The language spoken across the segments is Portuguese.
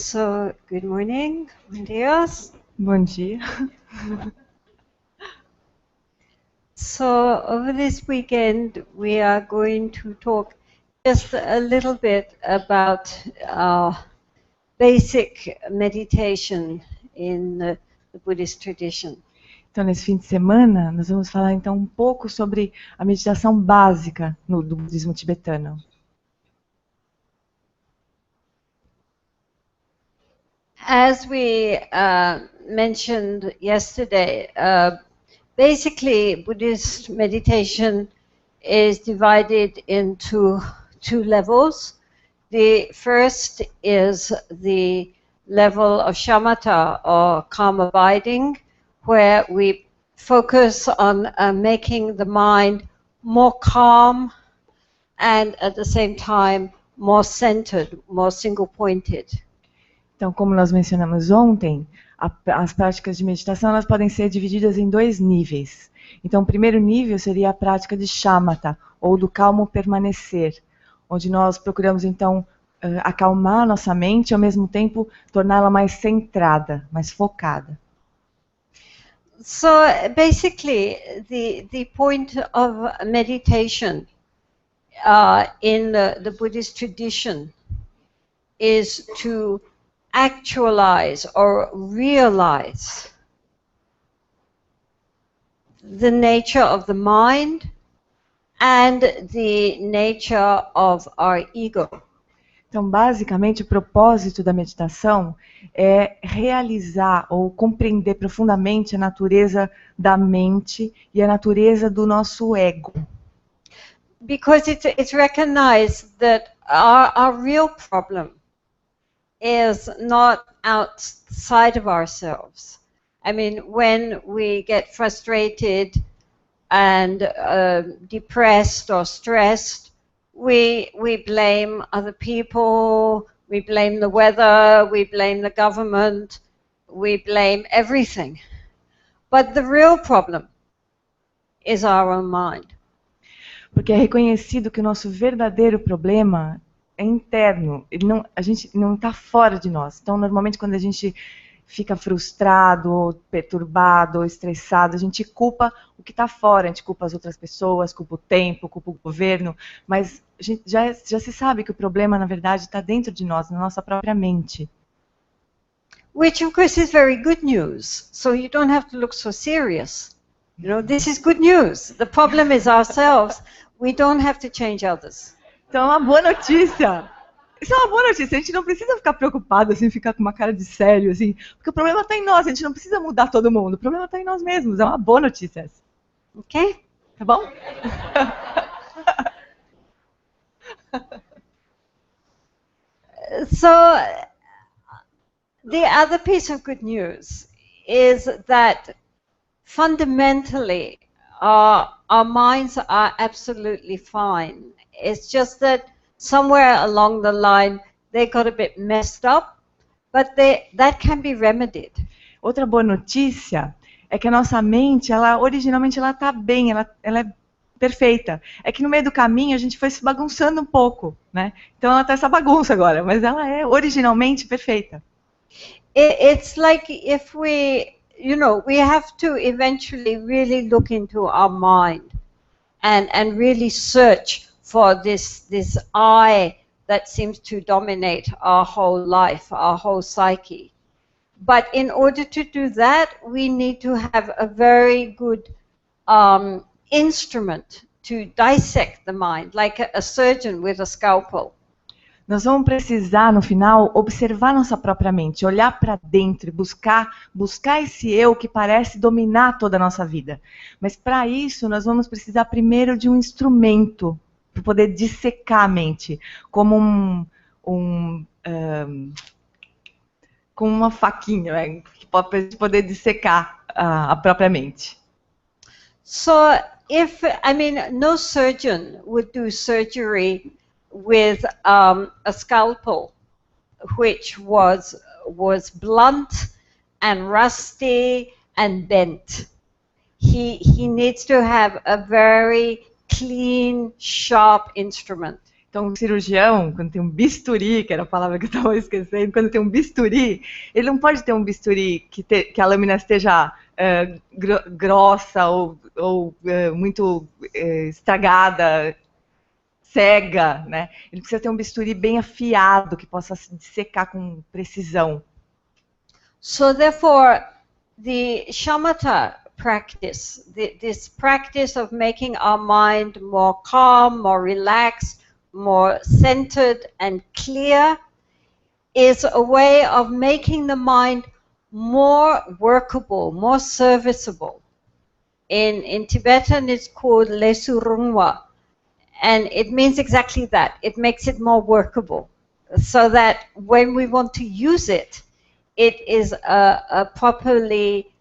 So, good morning, bom dias. Bom dia. So, over this weekend, we are going to talk just a little bit about basic meditation in the Buddhist tradition. Então, nesse fim de semana, nós vamos falar então um pouco sobre a meditação básica do budismo tibetano. As we mentioned yesterday, basically Buddhist meditation is divided into two levels. The first is the level of shamatha, or calm abiding, where we focus on making the mind more calm and at the same time more centered, more single-pointed. Então, como nós mencionamos ontem, as práticas de meditação elas podem ser divididas em dois níveis. Então, o primeiro nível seria a prática de shamatha, ou do calmo permanecer, onde nós procuramos então acalmar nossa mente e ao mesmo tempo torná-la mais centrada, mais focada. So basically, the point of meditation in the Buddhist tradition is to actualize or realize the nature of the mind and the nature of our ego. Então, basicamente, o propósito da meditação é realizar ou compreender profundamente a natureza da mente e a natureza do nosso ego. Because it's recognized that our real problem is not outside of ourselves. I mean, when we get frustrated and depressed or stressed, we blame other people, we blame the weather, we blame the government, we blame everything. But the real problem is our own mind. Porque é reconhecido que o nosso verdadeiro problema é interno, a gente não está fora de nós. Então, normalmente, quando a gente fica frustrado, ou perturbado, ou estressado, a gente culpa o que está fora, a gente culpa as outras pessoas, culpa o tempo, culpa o governo, mas a gente já se sabe que o problema, na verdade, está dentro de nós, na nossa própria mente. Which, of course, is very good news. So you don't have to look so serious. You know, this is good news. The problem is ourselves. We don't have to change others. Então, é uma boa notícia. Isso é uma boa notícia. A gente não precisa ficar preocupado, assim, ficar com uma cara de sério, assim, porque o problema está em nós. A gente não precisa mudar todo mundo. O problema está em nós mesmos. É uma boa notícia essa. Okay? Tá bom? So, the other piece of good news is that fundamentally our minds are absolutely fine. It's just that somewhere along the line they got a bit messed up, but that can be remedied. Outra boa notícia é que a nossa mente, originalmente ela está bem, ela é perfeita. É que no meio do caminho a gente foi se bagunçando um pouco, né? Então ela está essa bagunça agora, mas ela é originalmente perfeita. It's like if we have to eventually really look into our mind and really search for this I that seems to dominate our whole life, our whole psyche. But in order to do that, we need to have a very good instrument to dissect the mind, like a surgeon with a scalpel. Nós vamos precisar, no final, observar nossa própria mente, olhar para dentro e buscar esse eu que parece dominar toda a nossa vida. Mas para isso, nós vamos precisar primeiro de um instrumento para poder dissecar a mente, como com uma faquinha, né, para poder dissecar a própria mente. So, no surgeon would do surgery with a scalpel which was blunt and rusty and bent. He needs to have a very clean, sharp instrument. Então, o cirurgião, quando tem um bisturi, que era a palavra que eu estava esquecendo, quando tem um bisturi, ele não pode ter um bisturi que a lâmina esteja grossa ou muito estragada, cega, né? Ele precisa ter um bisturi bem afiado, que possa dissecar com precisão. So therefore, the shamatha practice, this practice of making our mind more calm, more relaxed, more centered and clear, is a way of making the mind more workable, more serviceable. In Tibetan, it's called lesurungwa, and it means exactly that. It makes it more workable, so that when we want to use it, it is a properly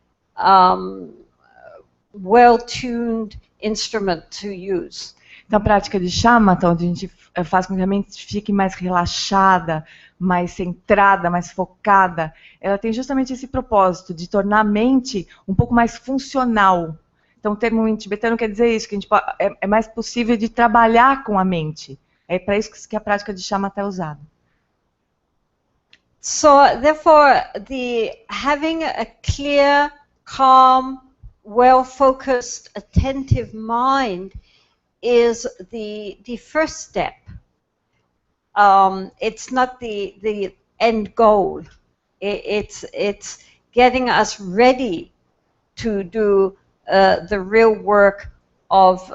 well-tuned instrument to use. Então, a prática de shamatha, onde a gente faz com que a mente fique mais relaxada, mais centrada, mais focada, ela tem justamente esse propósito de tornar a mente um pouco mais funcional. Então, o termo em tibetano quer dizer isso, que a gente é mais possível de trabalhar com a mente. É para isso que a prática de shamatha é usada. So, therefore, having a clear, calm, well-focused, attentive mind is the first step. It's not the end goal. It's getting us ready to do the real work of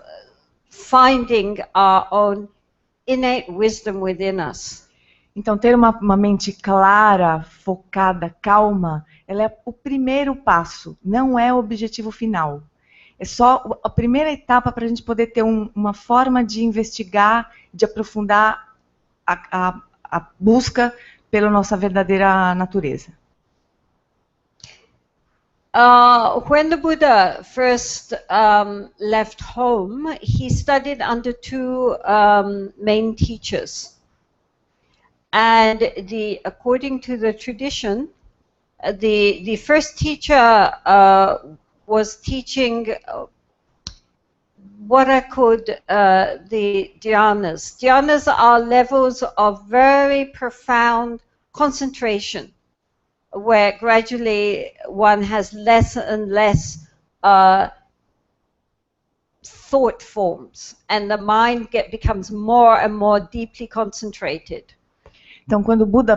finding our own innate wisdom within us. Então, ter uma mente clara, focada, calma, ela é o primeiro passo, não é o objetivo final. É só a primeira etapa para a gente poder ter uma forma de investigar, de aprofundar a busca pela nossa verdadeira natureza. When the Buddha first left home, he studied under two main teachers. And according to the tradition, the first teacher was teaching what are called the dhyanas. Dhyanas are levels of very profound concentration, where gradually one has less and less thought forms, and the mind becomes more and more deeply concentrated. Então, quando o Buda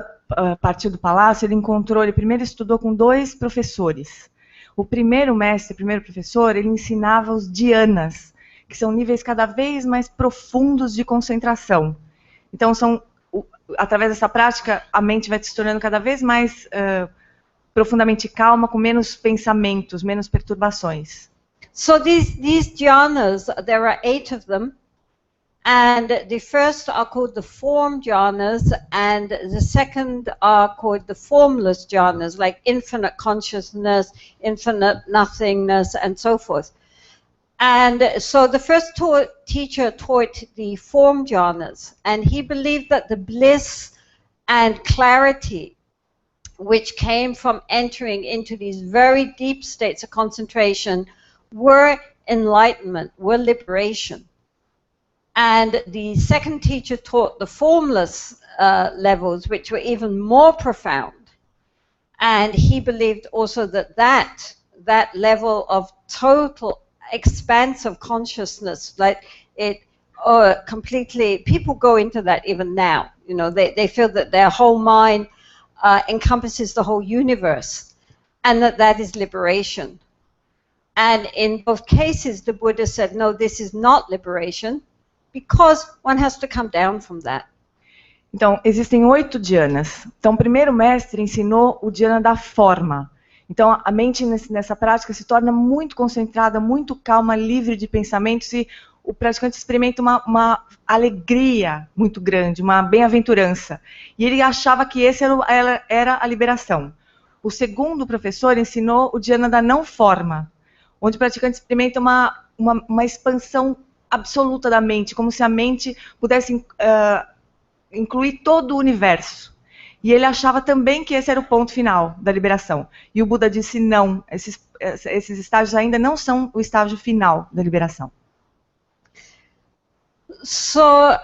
partiu do palácio, ele primeiro estudou com dois professores. O primeiro mestre, o primeiro professor, ele ensinava os dhyanas, que são níveis cada vez mais profundos de concentração. Então, através dessa prática, a mente vai se tornando cada vez mais profundamente calma, com menos pensamentos, menos perturbações. So these dhyanas, there are 8 of them. And the first are called the form jhanas, and the second are called the formless jhanas, like infinite consciousness, infinite nothingness, and so forth. And so the first teacher taught the form jhanas, and he believed that the bliss and clarity which came from entering into these very deep states of concentration were enlightenment, were liberation. And the second teacher taught the formless levels, which were even more profound. And he believed also that level of total expanse of consciousness, like it completely, people go into that even now. You know, they feel that their whole mind encompasses the whole universe, and that is liberation. And in both cases, the Buddha said, no, this is not liberation, because one has to come down from that. Então, existem 8 dhyanas. Então, o primeiro mestre ensinou o dhyana da forma. Então, a mente nessa prática se torna muito concentrada, muito calma, livre de pensamentos, e o praticante experimenta uma alegria muito grande, uma bem-aventurança. E ele achava que esse era a liberação. O segundo professor ensinou o dhyana da não forma, onde o praticante experimenta uma expansão absoluta da mente, como se a mente pudesse incluir todo o universo. E ele achava também que esse era o ponto final da liberação. E o Buda disse não, esses estágios ainda não são o estágio final da liberação. So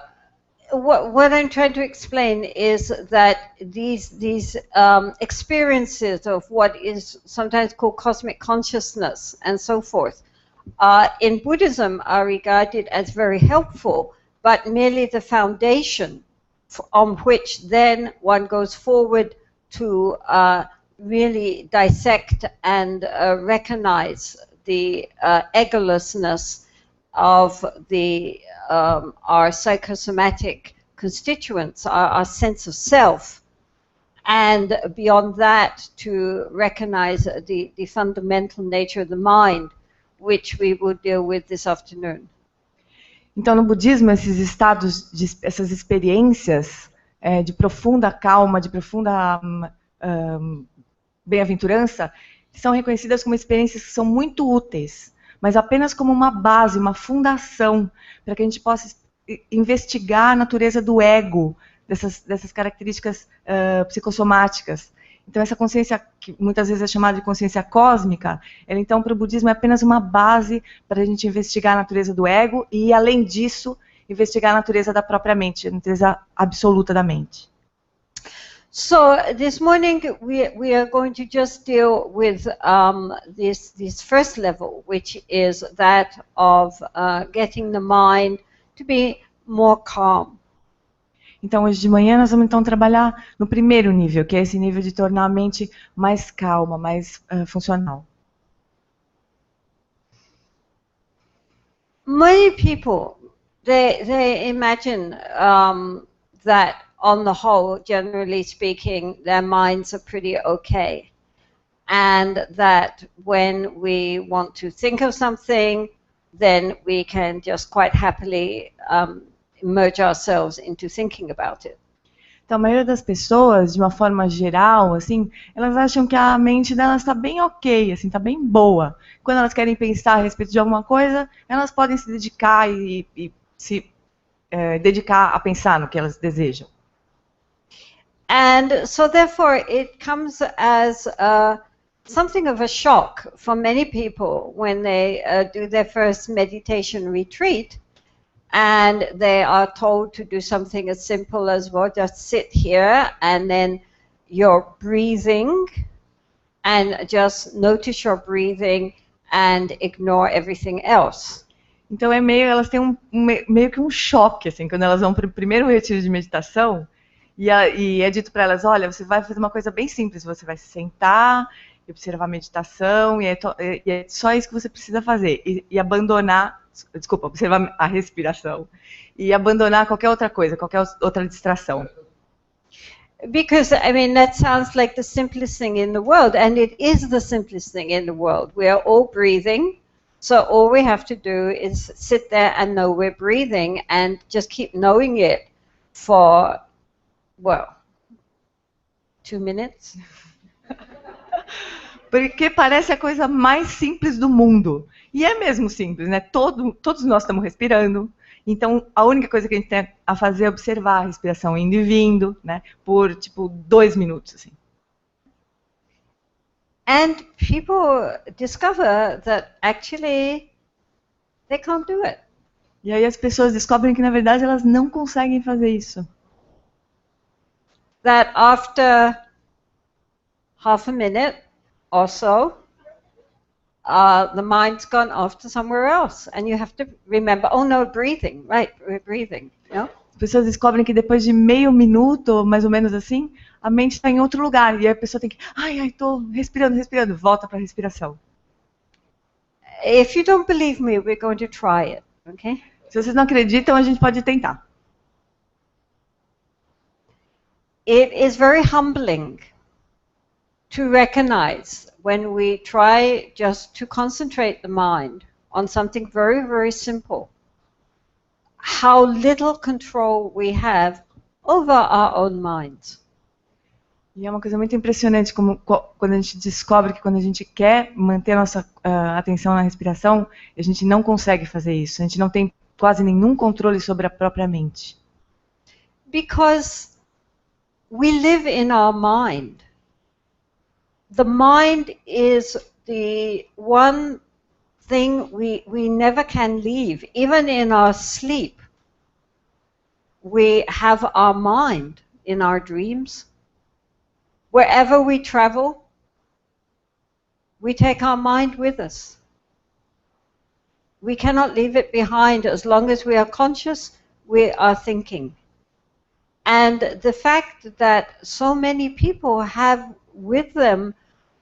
what I'm trying to explain is that these experiences of what is sometimes called cosmic consciousness and so forth, in Buddhism are regarded as very helpful, but merely the foundation on which then one goes forward to really dissect and recognize the egolessness of the our psychosomatic constituents, our sense of self, and beyond that to recognize the fundamental nature of the mind, which we will deal with this afternoon. Então, no budismo, esses estados, essas experiências de profunda calma, de profunda bem-aventurança, são reconhecidas como experiências que são muito úteis, mas apenas como uma base, uma fundação, para que a gente possa investigar a natureza do ego, dessas características psicossomáticas. Então, essa consciência, que muitas vezes é chamada de consciência cósmica, ela, então, para o budismo, é apenas uma base para a gente investigar a natureza do ego e, além disso, investigar a natureza da própria mente, a natureza absoluta da mente. So this morning we are going to just deal with this first level, which is that of getting the mind to be more calm. Então, hoje de manhã nós vamos então trabalhar no primeiro nível, que é esse nível de tornar a mente mais calma, mais funcional. Many people, they imagine that on the whole, generally speaking, their minds are pretty okay. And that when we want to think of something, then we can just quite happily immerse ourselves into thinking about it. Então, a maioria das pessoas, de uma forma geral, assim, elas acham que a mente delas está bem ok, assim, está bem boa. Quando elas querem pensar a respeito de alguma coisa, elas podem se dedicar e se dedicar a pensar no que elas desejam. And so, therefore, it comes as something of a shock for many people when they do their first meditation retreat. And they are told to do something as simple as, well, just sit here and then you're breathing and just notice your breathing and ignore everything else. Então elas têm meio que um choque, assim, quando elas vão para o primeiro retiro de meditação e é dito para elas, olha, você vai fazer uma coisa bem simples, você vai se sentar e observar a meditação e é só isso que você precisa fazer e abandonar, observar a respiração e abandonar qualquer outra coisa, qualquer outra distração. Because, I mean, that sounds like the simplest thing in the world, and it is the simplest thing in the world. We are all breathing, so all we have to do is sit there and know we're breathing and just keep knowing it for, well, 2 minutes. Porque parece a coisa mais simples do mundo. E é mesmo simples, né? Todos nós estamos respirando. Então, a única coisa que a gente tem a fazer é observar a respiração indo e vindo, né? Por, 2 minutos, assim. And people discover that actually they can't do it. E aí as pessoas descobrem que, na verdade, elas não conseguem fazer isso. That after half a minute or so, the mind's gone off to somewhere else, and you have to remember, oh no, breathing, right, we're breathing, you know? As pessoas descobrem que depois de meio minuto, mais ou menos assim, a mente está em outro lugar, e aí a pessoa tem que, tô respirando, volta para a respiração. If you don't believe me, we're going to try it, okay? Se vocês não acreditam, a gente pode tentar. It is very humbling to recognize when we try just to concentrate the mind on something very, very simple, how little control we have over our own minds. E é uma coisa muito impressionante como quando a gente descobre que quando a gente quer manter a nossa atenção na respiração, a gente não consegue fazer isso. A gente não tem quase nenhum controle sobre a própria mente. Because we live in our mind. The mind is the one thing we never can leave. Even in our sleep, we have our mind in our dreams. Wherever we travel, we take our mind with us. We cannot leave it behind. As long as we are conscious, we are thinking. And the fact that so many people have with them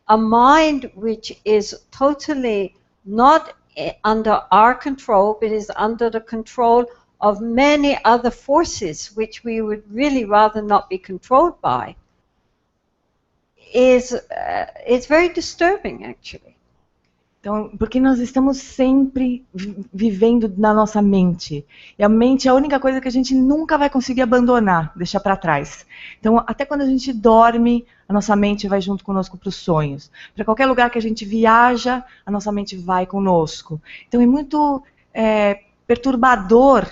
a mind which is totally not under our control, but is under the control of many other forces which we would really rather not be controlled by, is very disturbing, actually. Então, porque nós estamos sempre vivendo na nossa mente. E a mente é a única coisa que a gente nunca vai conseguir abandonar, deixar para trás. Então, até quando a gente dorme, a nossa mente vai junto conosco para os sonhos. Para qualquer lugar que a gente viaja, a nossa mente vai conosco. Então, é muito perturbador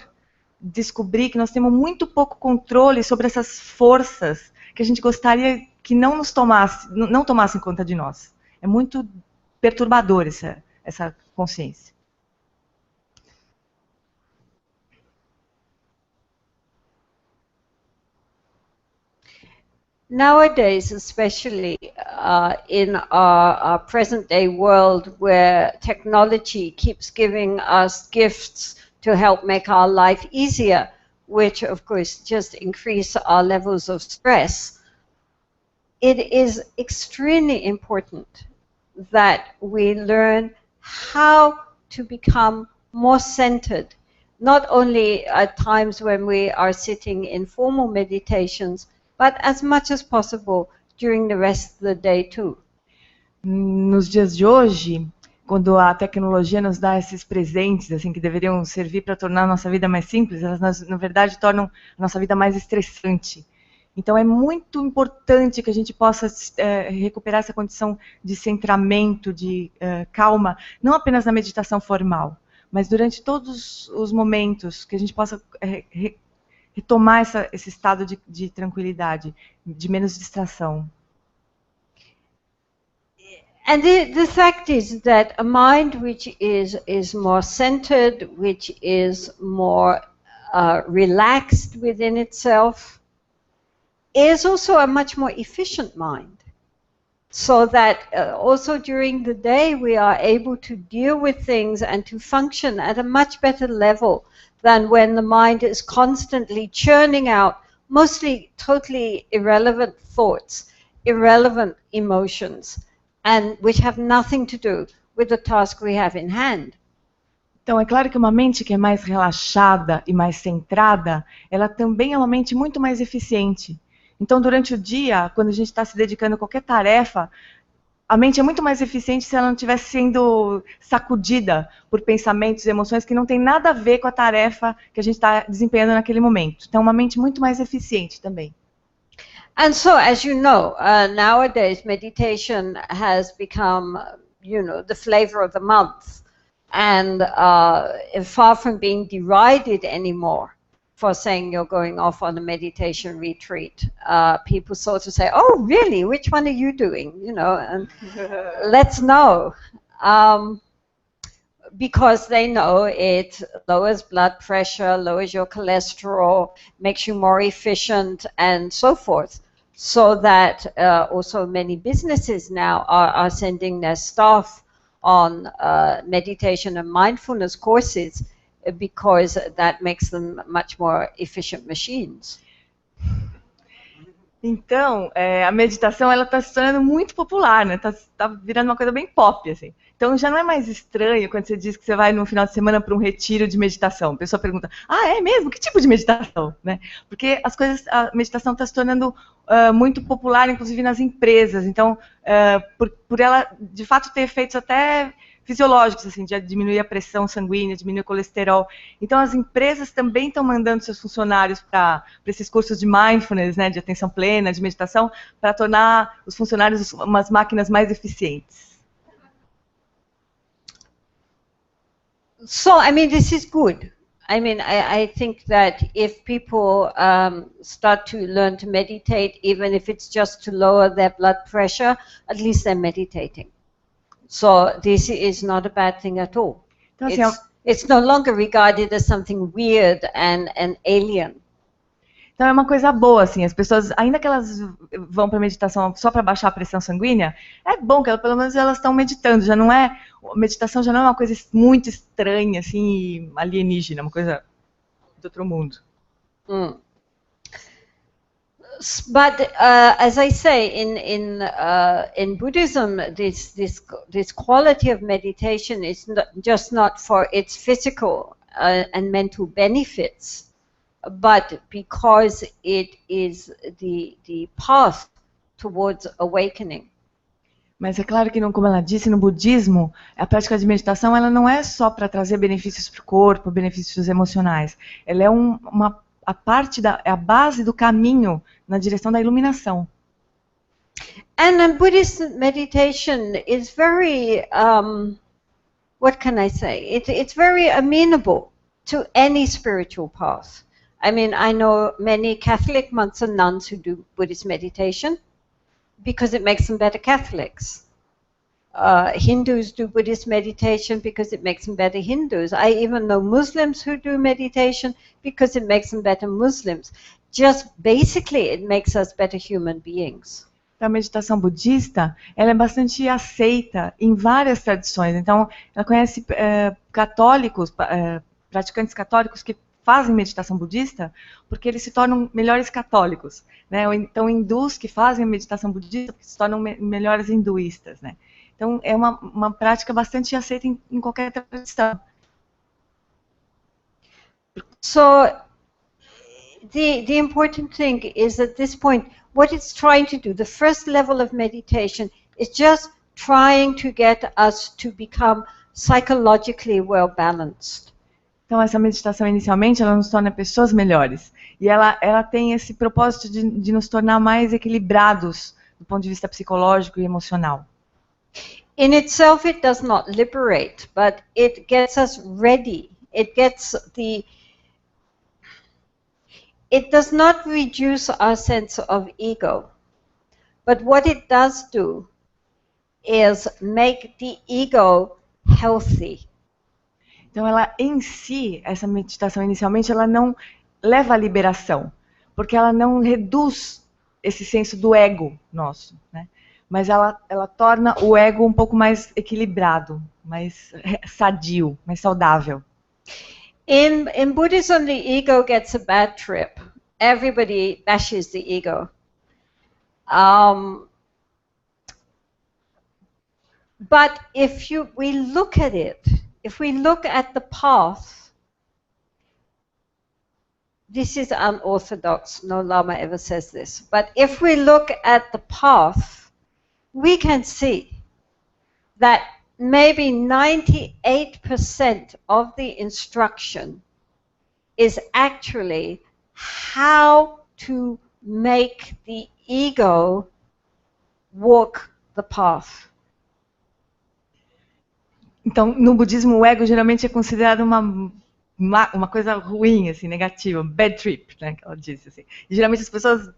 descobrir que nós temos muito pouco controle sobre essas forças que a gente gostaria que não tomassem conta de nós. É muito perturbador essa consciência. Nowadays, especially in our present-day world, where technology keeps giving us gifts to help make our life easier, which of course just increase our levels of stress, it is extremely important that we learn how to become more centered, not only at times when we are sitting in formal meditations, but as much as possible during the rest of the day too. Nos dias de hoje, quando a tecnologia nos dá esses presentes, assim, que deveriam servir para tornar a nossa vida mais simples, elas, na verdade, tornam a nossa vida mais estressante. Então, é muito importante que a gente possa recuperar essa condição de centramento, de calma, não apenas na meditação formal, mas durante todos os momentos que a gente possa retomar esse estado de tranquilidade, de menos distração. And the fact is that a mind which is more centered, which is more relaxed within itself, is also a much more efficient mind. So that also during the day we are able to deal with things and to function at a much better level than when the mind is constantly churning out mostly totally irrelevant thoughts, irrelevant emotions, and which have nothing to do with the task we have in hand. Então, é claro que uma mente que é mais relaxada e mais centrada, ela também é uma mente muito mais eficiente. Então, durante o dia, quando a gente está se dedicando a qualquer tarefa, a mente é muito mais eficiente se ela não estiver sendo sacudida por pensamentos e emoções que não tem nada a ver com a tarefa que a gente está desempenhando naquele momento. Então, uma mente muito mais eficiente também. And so, as you know, nowadays meditation has become, the flavor of the month, and far from being derided anymore for saying you're going off on a meditation retreat. People sort of say, oh, really? Which one are you doing? And let's know. Because they know it lowers blood pressure, lowers your cholesterol, makes you more efficient, and so forth. So that also many businesses now are sending their staff on meditation and mindfulness courses, because that makes them much more efficient machines. Então, a meditação ela está se tornando muito popular, né? Tá virando uma coisa bem pop, assim. Então, já não é mais estranho quando você diz que você vai no final de semana para um retiro de meditação. A pessoa pergunta, é mesmo? Que tipo de meditação? Né? Porque a meditação está se tornando muito popular, inclusive nas empresas. Então, por ela, de fato, ter efeitos até fisiológicos, assim, de diminuir a pressão sanguínea, diminuir o colesterol. Então, as empresas também estão mandando seus funcionários para esses cursos de mindfulness, né, de atenção plena, de meditação, para tornar os funcionários umas máquinas mais eficientes. So, I mean, this is good. I mean, I think that if people start to learn to meditate, even if it's just to lower their blood pressure, at least they're meditating. So this is not a bad thing at all. Então, assim, It's no longer regarded as something weird and alien. Então é uma coisa boa, assim, as pessoas, ainda que elas vão para meditação só para baixar a pressão sanguínea, é bom que pelo menos elas estão meditando, já não é, meditação já não é uma coisa muito estranha, assim, alienígena, uma coisa do outro mundo. But as I say, in Buddhism, this quality of meditation is just not for its physical and mental benefits, but because it is the path towards awakening. Mas é claro que, como ela disse, no budismo, a prática de meditação ela não é só para trazer benefícios para o corpo, benefícios emocionais. Ela é a parte é a base do caminho na direção da iluminação. And Buddhist meditation is very, what can I say? It's very amenable to any spiritual path. I mean, I know many Catholic monks and nuns who do Buddhist meditation because it makes them better Catholics. Hindus do Buddhist meditation because it makes them better Hindus. I even know Muslims who do meditation because it makes them better Muslims. Just basically, it makes us better human beings. A meditação budista, ela é bastante aceita em várias tradições. Então, ela conhece católicos, praticantes católicos que fazem meditação budista porque eles se tornam melhores católicos, né? Ou então hindus que fazem meditação budista porque se tornam melhores hinduístas, né? Então, é uma prática bastante aceita em qualquer tradição. So, the important thing is at this point, what it's trying to do, the first level of meditation is just trying to get us to become psychologically well balanced. Então, essa meditação, inicialmente, ela nos torna pessoas melhores. E ela tem esse propósito de nos tornar mais equilibrados do ponto de vista psicológico e emocional. In itself, it does not liberate, but it gets us ready. It does not reduce our sense of ego. But what it does do is make the ego healthy. Então, ela em si, essa meditação inicialmente, ela não leva à liberação, porque ela não reduz esse senso do ego nosso, né? Mas ela torna o ego um pouco mais equilibrado, mais sadio, mais saudável. In Buddhism, the ego gets a bad trip. Everybody bashes the ego. But if we look at it, if we look at the path, this is unorthodox, no Lama ever says this, but if we look at the path, we can see that maybe 98% of the instruction is actually how to make the ego walk the path. Então, no budismo, o ego geralmente é considerado uma coisa ruim, assim, negativa, bad trip, né, que ela disse, assim. E geralmente as pessoas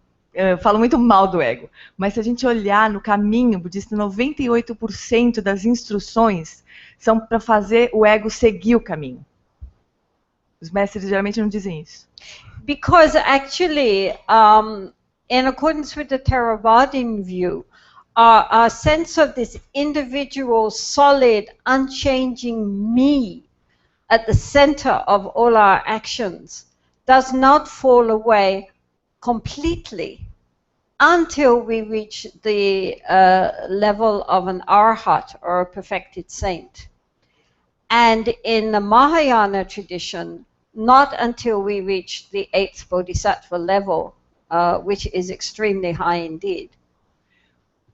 falam muito mal do ego. Mas se a gente olhar no caminho budista, 98% das instruções são para fazer o ego seguir o caminho. Os mestres geralmente não dizem isso. Because actually, in accordance with the Theravadian view, our sense of this individual, solid, unchanging me at the center of all our actions does not fall away completely until we reach the level of an arhat or a perfected saint. And in the Mahayana tradition, not until we reach the 8th Bodhisattva level, which is extremely high indeed.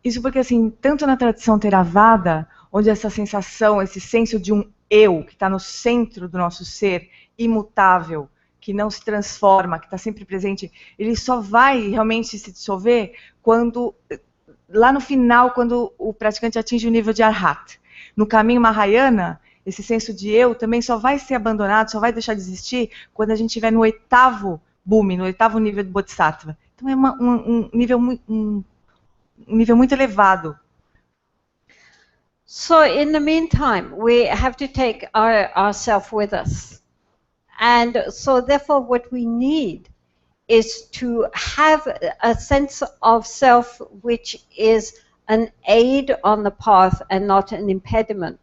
Isso porque, assim, tanto na tradição Theravada, onde essa sensação, esse senso de um eu, que está no centro do nosso ser, imutável, que não se transforma, que está sempre presente, ele só vai realmente se dissolver quando, lá no final, quando o praticante atinge o nível de Arhat. No caminho Mahayana, esse senso de eu também só vai ser abandonado, só vai deixar de existir quando a gente estiver no 8º bhumi, no 8º nível de Bodhisattva. Então é um nível muito elevado. So in the meantime, we have to take ourselves with us. And so therefore what we need is to have a sense of self which is an aid on the path and not an impediment.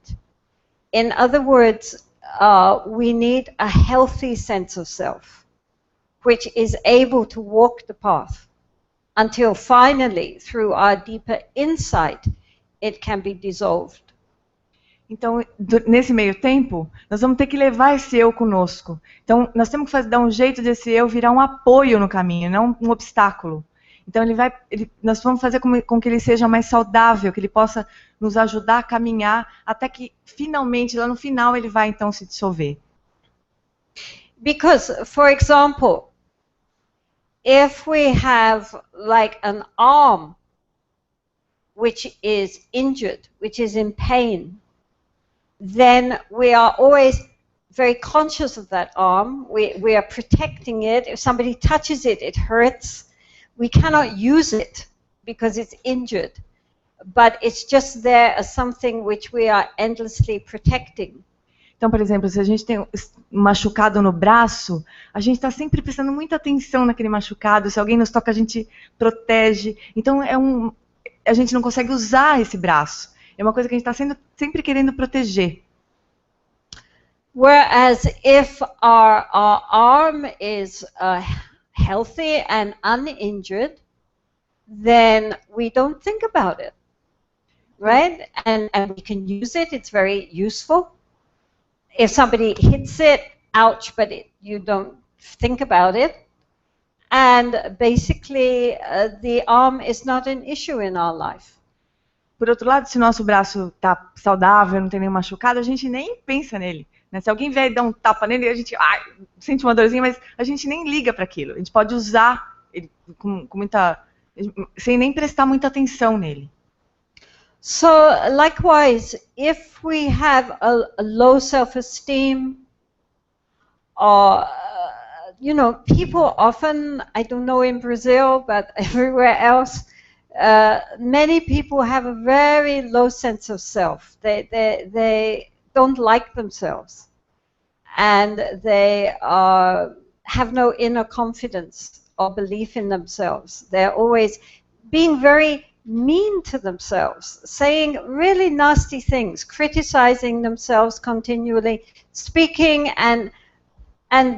In other words, we need a healthy sense of self, which is able to walk the path until finally, through our deeper insight, it can be dissolved. Então, nesse meio tempo, nós vamos ter que levar esse eu conosco. Então, nós temos que dar um jeito desse eu virar um apoio no caminho, não um obstáculo. Então, nós vamos fazer com que ele seja mais saudável, que ele possa nos ajudar a caminhar, até que, finalmente, lá no final, ele vai, então, se dissolver. Because, for example, if we have like an arm which is injured, which is in pain, then we are always very conscious of that arm. We are protecting it. If somebody touches it, it hurts. We cannot use it because it's injured. But it's just there as something which we are endlessly protecting. Então, por exemplo, se a gente tem um machucado no braço, a gente está sempre prestando muita atenção naquele machucado. Se alguém nos toca, a gente protege. Então, a gente não consegue usar esse braço. É uma coisa que a gente está sempre querendo proteger. Whereas if our arm is healthy and uninjured, then we don't think about it, right? And we can use it. It's very useful. If somebody hits it, ouch, but you don't think about it. And basically, the arm is not an issue in our life. Por outro lado, se o nosso braço está saudável, não tem nenhum machucado, a gente nem pensa nele. Né? Se alguém vier e dar um tapa nele, a gente sente uma dorzinha, mas a gente nem liga para aquilo. A gente pode usar ele sem nem prestar muita atenção nele. So, likewise, if we have a low self-esteem, or, people often, I don't know in Brazil, but everywhere else, many people have a very low sense of self. They don't like themselves, and they have no inner confidence or belief in themselves. They're always being very mean to themselves, saying really nasty things, criticizing themselves continually, speaking and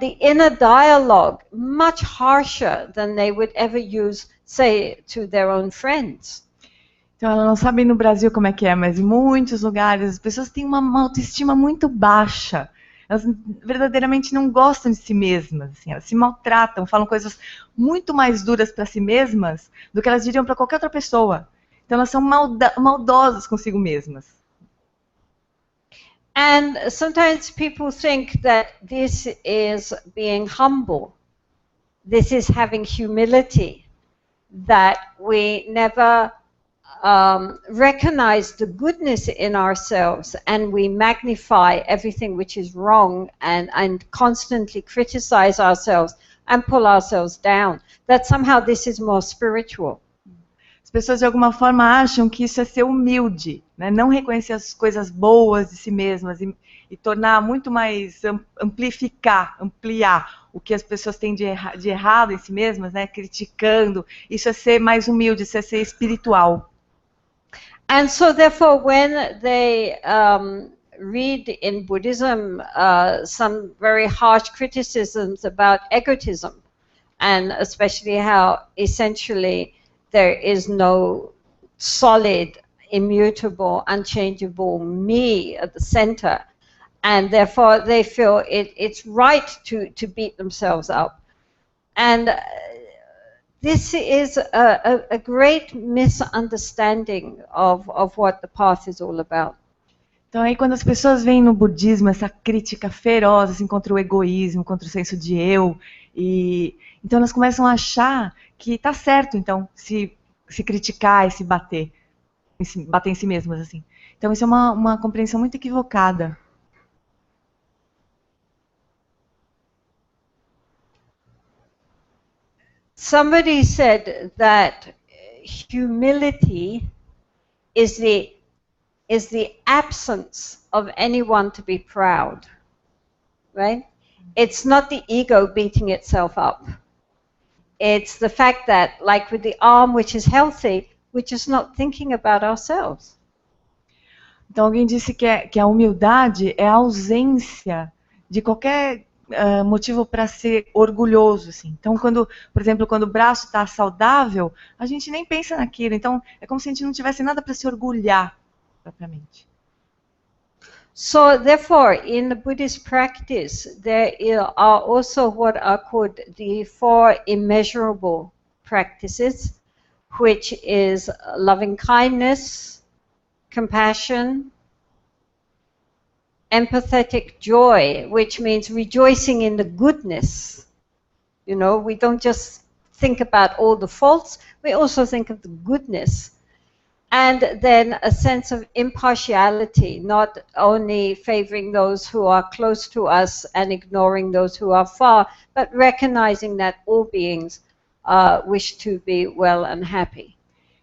the inner dialogue much harsher than they would ever use, say, to their own friends. Então, ela não sabe no Brasil como é que é, mas em muitos lugares as pessoas têm uma autoestima muito baixa. Elas verdadeiramente não gostam de si mesmas, assim, elas se maltratam, falam coisas muito mais duras para si mesmas do que elas diriam para qualquer outra pessoa. Então, elas são maldosas consigo mesmas. And sometimes people think that this is being humble. This is having humility, that we never recognize the goodness in ourselves and we magnify everything which is wrong and constantly criticize ourselves and pull ourselves down. That somehow this is more spiritual. As pessoas de alguma forma acham que isso é ser humilde, né? Não reconhecer as coisas boas de si mesmas e tornar muito mais, ampliar o que as pessoas têm de errado em si mesmas, né? Criticando. Isso é ser mais humilde, isso é ser espiritual. And so therefore when they read in Buddhism some very harsh criticisms about egotism, and especially how essentially there is no solid, immutable, unchangeable me at the center, and therefore they feel it's right to beat themselves up. And this is a great misunderstanding of what the path is all about. Então aí quando as pessoas veem no budismo essa crítica feroz assim, contra o egoísmo, contra o senso de eu, então elas começam a achar que está certo então se criticar e se bater em si mesmas assim. Então isso é uma compreensão muito equivocada. Somebody said that humility is the absence of anyone to be proud, right? It's not the ego beating itself up. it's the fact that, like with the arm, which is healthy, we're just not thinking about ourselves. Então alguém disse que a humildade é a ausência de qualquer motivo para ser orgulhoso, assim. Então, por exemplo, quando o braço está saudável, a gente nem pensa naquilo. Então, é como se a gente não tivesse nada para se orgulhar, propriamente. So, therefore, in the Buddhist practice, there are also what are called the 4 immeasurable practices, which is loving kindness, compassion, empathetic joy, which means rejoicing in the goodness. You know, we don't just think about all the faults, we also think of the goodness. And then a sense of impartiality, not only favoring those who are close to us and ignoring those who are far, but recognizing that all beings wish to be well and happy.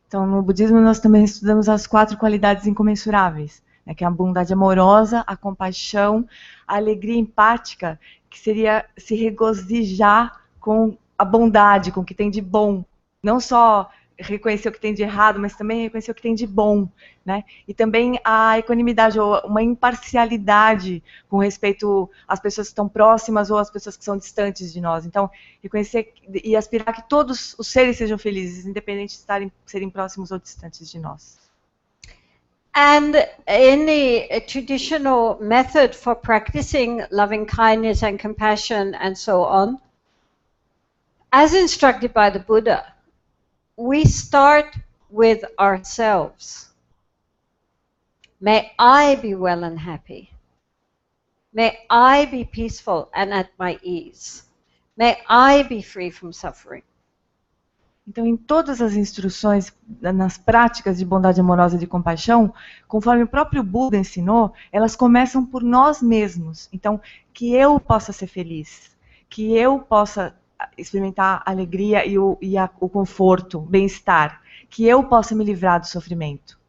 Então, no budismo, nós também estudamos as 4 qualidades incomensuráveis, né, que é a bondade amorosa, a compaixão, a alegria empática, que seria se regozijar com a bondade, com o que tem de bom. Não só reconhecer o que tem de errado, mas também reconhecer o que tem de bom, né? E também a equanimidade, ou uma imparcialidade com respeito às pessoas que estão próximas ou às pessoas que são distantes de nós. Então, reconhecer e aspirar que todos os seres sejam felizes, independente de serem próximos ou distantes de nós. And in the traditional method for practicing loving kindness and compassion and so on, as instructed by the Buddha, we start with ourselves. May I be well and happy. May I be peaceful and at my ease. May I be free from suffering. Então, em todas as instruções, nas práticas de bondade amorosa e de compaixão, conforme o próprio Buda ensinou, elas começam por nós mesmos. Então, que eu possa ser feliz, que eu possa experimentar a alegria e o conforto, o bem-estar, que eu possa me livrar do sofrimento.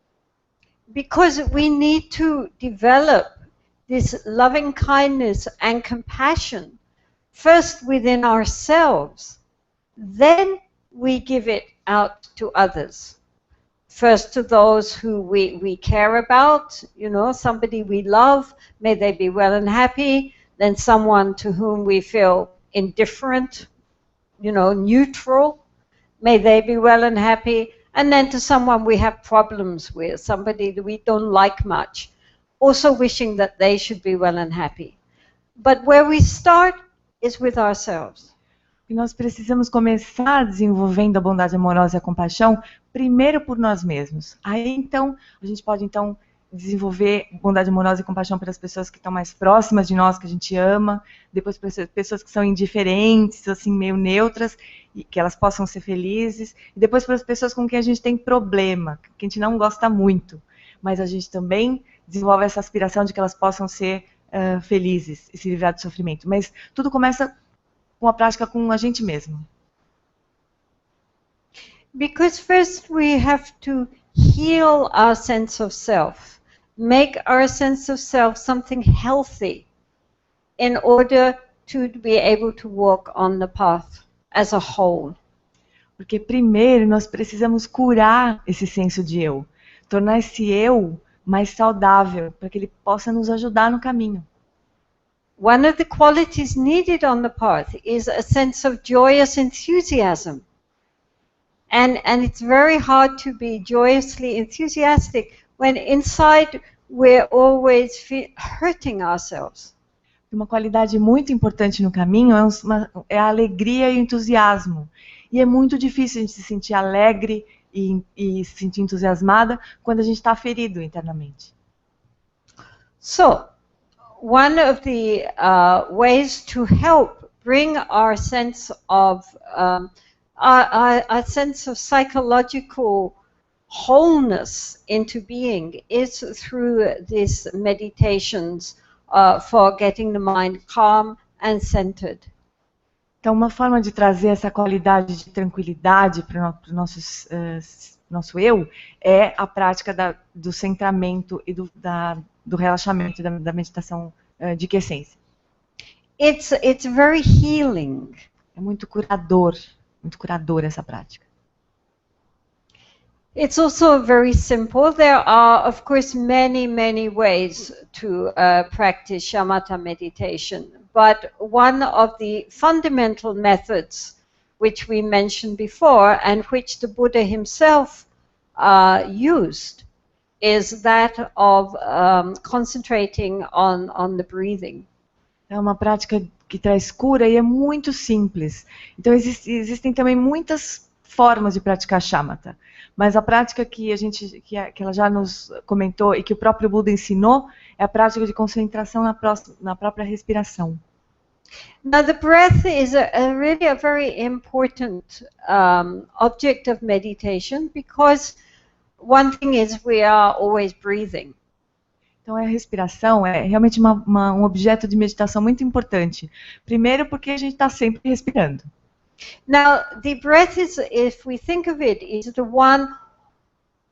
Because we need to develop this loving kindness and compassion first within ourselves, then we give it out to others. First to those who we care about, you know, somebody we love, may they be well and happy, then someone to whom we feel indifferent, you know, neutral, may they be well and happy, and then to someone we have problems with, somebody that we don't like much, also wishing that they should be well and happy. But where we start is with ourselves. E nós precisamos começar desenvolvendo a bondade amorosa e a compaixão primeiro por nós mesmos. Aí, então, a gente pode, então, desenvolver bondade amorosa e compaixão para as pessoas que estão mais próximas de nós, que a gente ama, depois para as pessoas que são indiferentes, assim, meio neutras, e que elas possam ser felizes, e depois para as pessoas com quem a gente tem problema, que a gente não gosta muito, mas a gente também desenvolve essa aspiração de que elas possam ser felizes e se livrar do sofrimento. Mas tudo começa com a prática com a gente mesmo. Because first we have to heal our sense of self, make our sense of self something healthy in order to be able to walk on the path as a whole. Porque primeiro nós precisamos curar esse senso de eu, tornar esse eu mais saudável, para que ele possa nos ajudar no caminho. One of the qualities needed on the path is a sense of joyous enthusiasm. And it's very hard to be joyously enthusiastic when inside we're always hurting ourselves. Uma qualidade muito importante no caminho é a alegria e o entusiasmo. E é muito difícil a gente se sentir alegre e se sentir entusiasmada quando a gente está ferido internamente. So, one of the ways to help bring our sense of our sense of psychological wholeness into being is through these meditations for getting the mind calm and centered. Então, uma forma de trazer essa qualidade de tranquilidade para o nosso eu é a prática do centramento e do relaxamento, da meditação de quiescência. It's very healing. É muito curador. muito curadora essa prática. It's also very simple. There are, of course, many ways to practice shamatha meditation. But one of the fundamental methods which we mentioned before and which the Buddha himself used is that of concentrating on the breathing. É uma prática que traz cura e é muito simples. Então existem também muitas formas de praticar shamatha, mas a prática que que ela já nos comentou e que o próprio Buda ensinou é a prática de concentração na própria respiração. Now the breath is really a very important object of meditation because one thing is we are always breathing. Então a respiração é realmente um objeto de meditação muito importante. Primeiro porque a gente está sempre respirando. Now, the breath is, if we think of it, is the one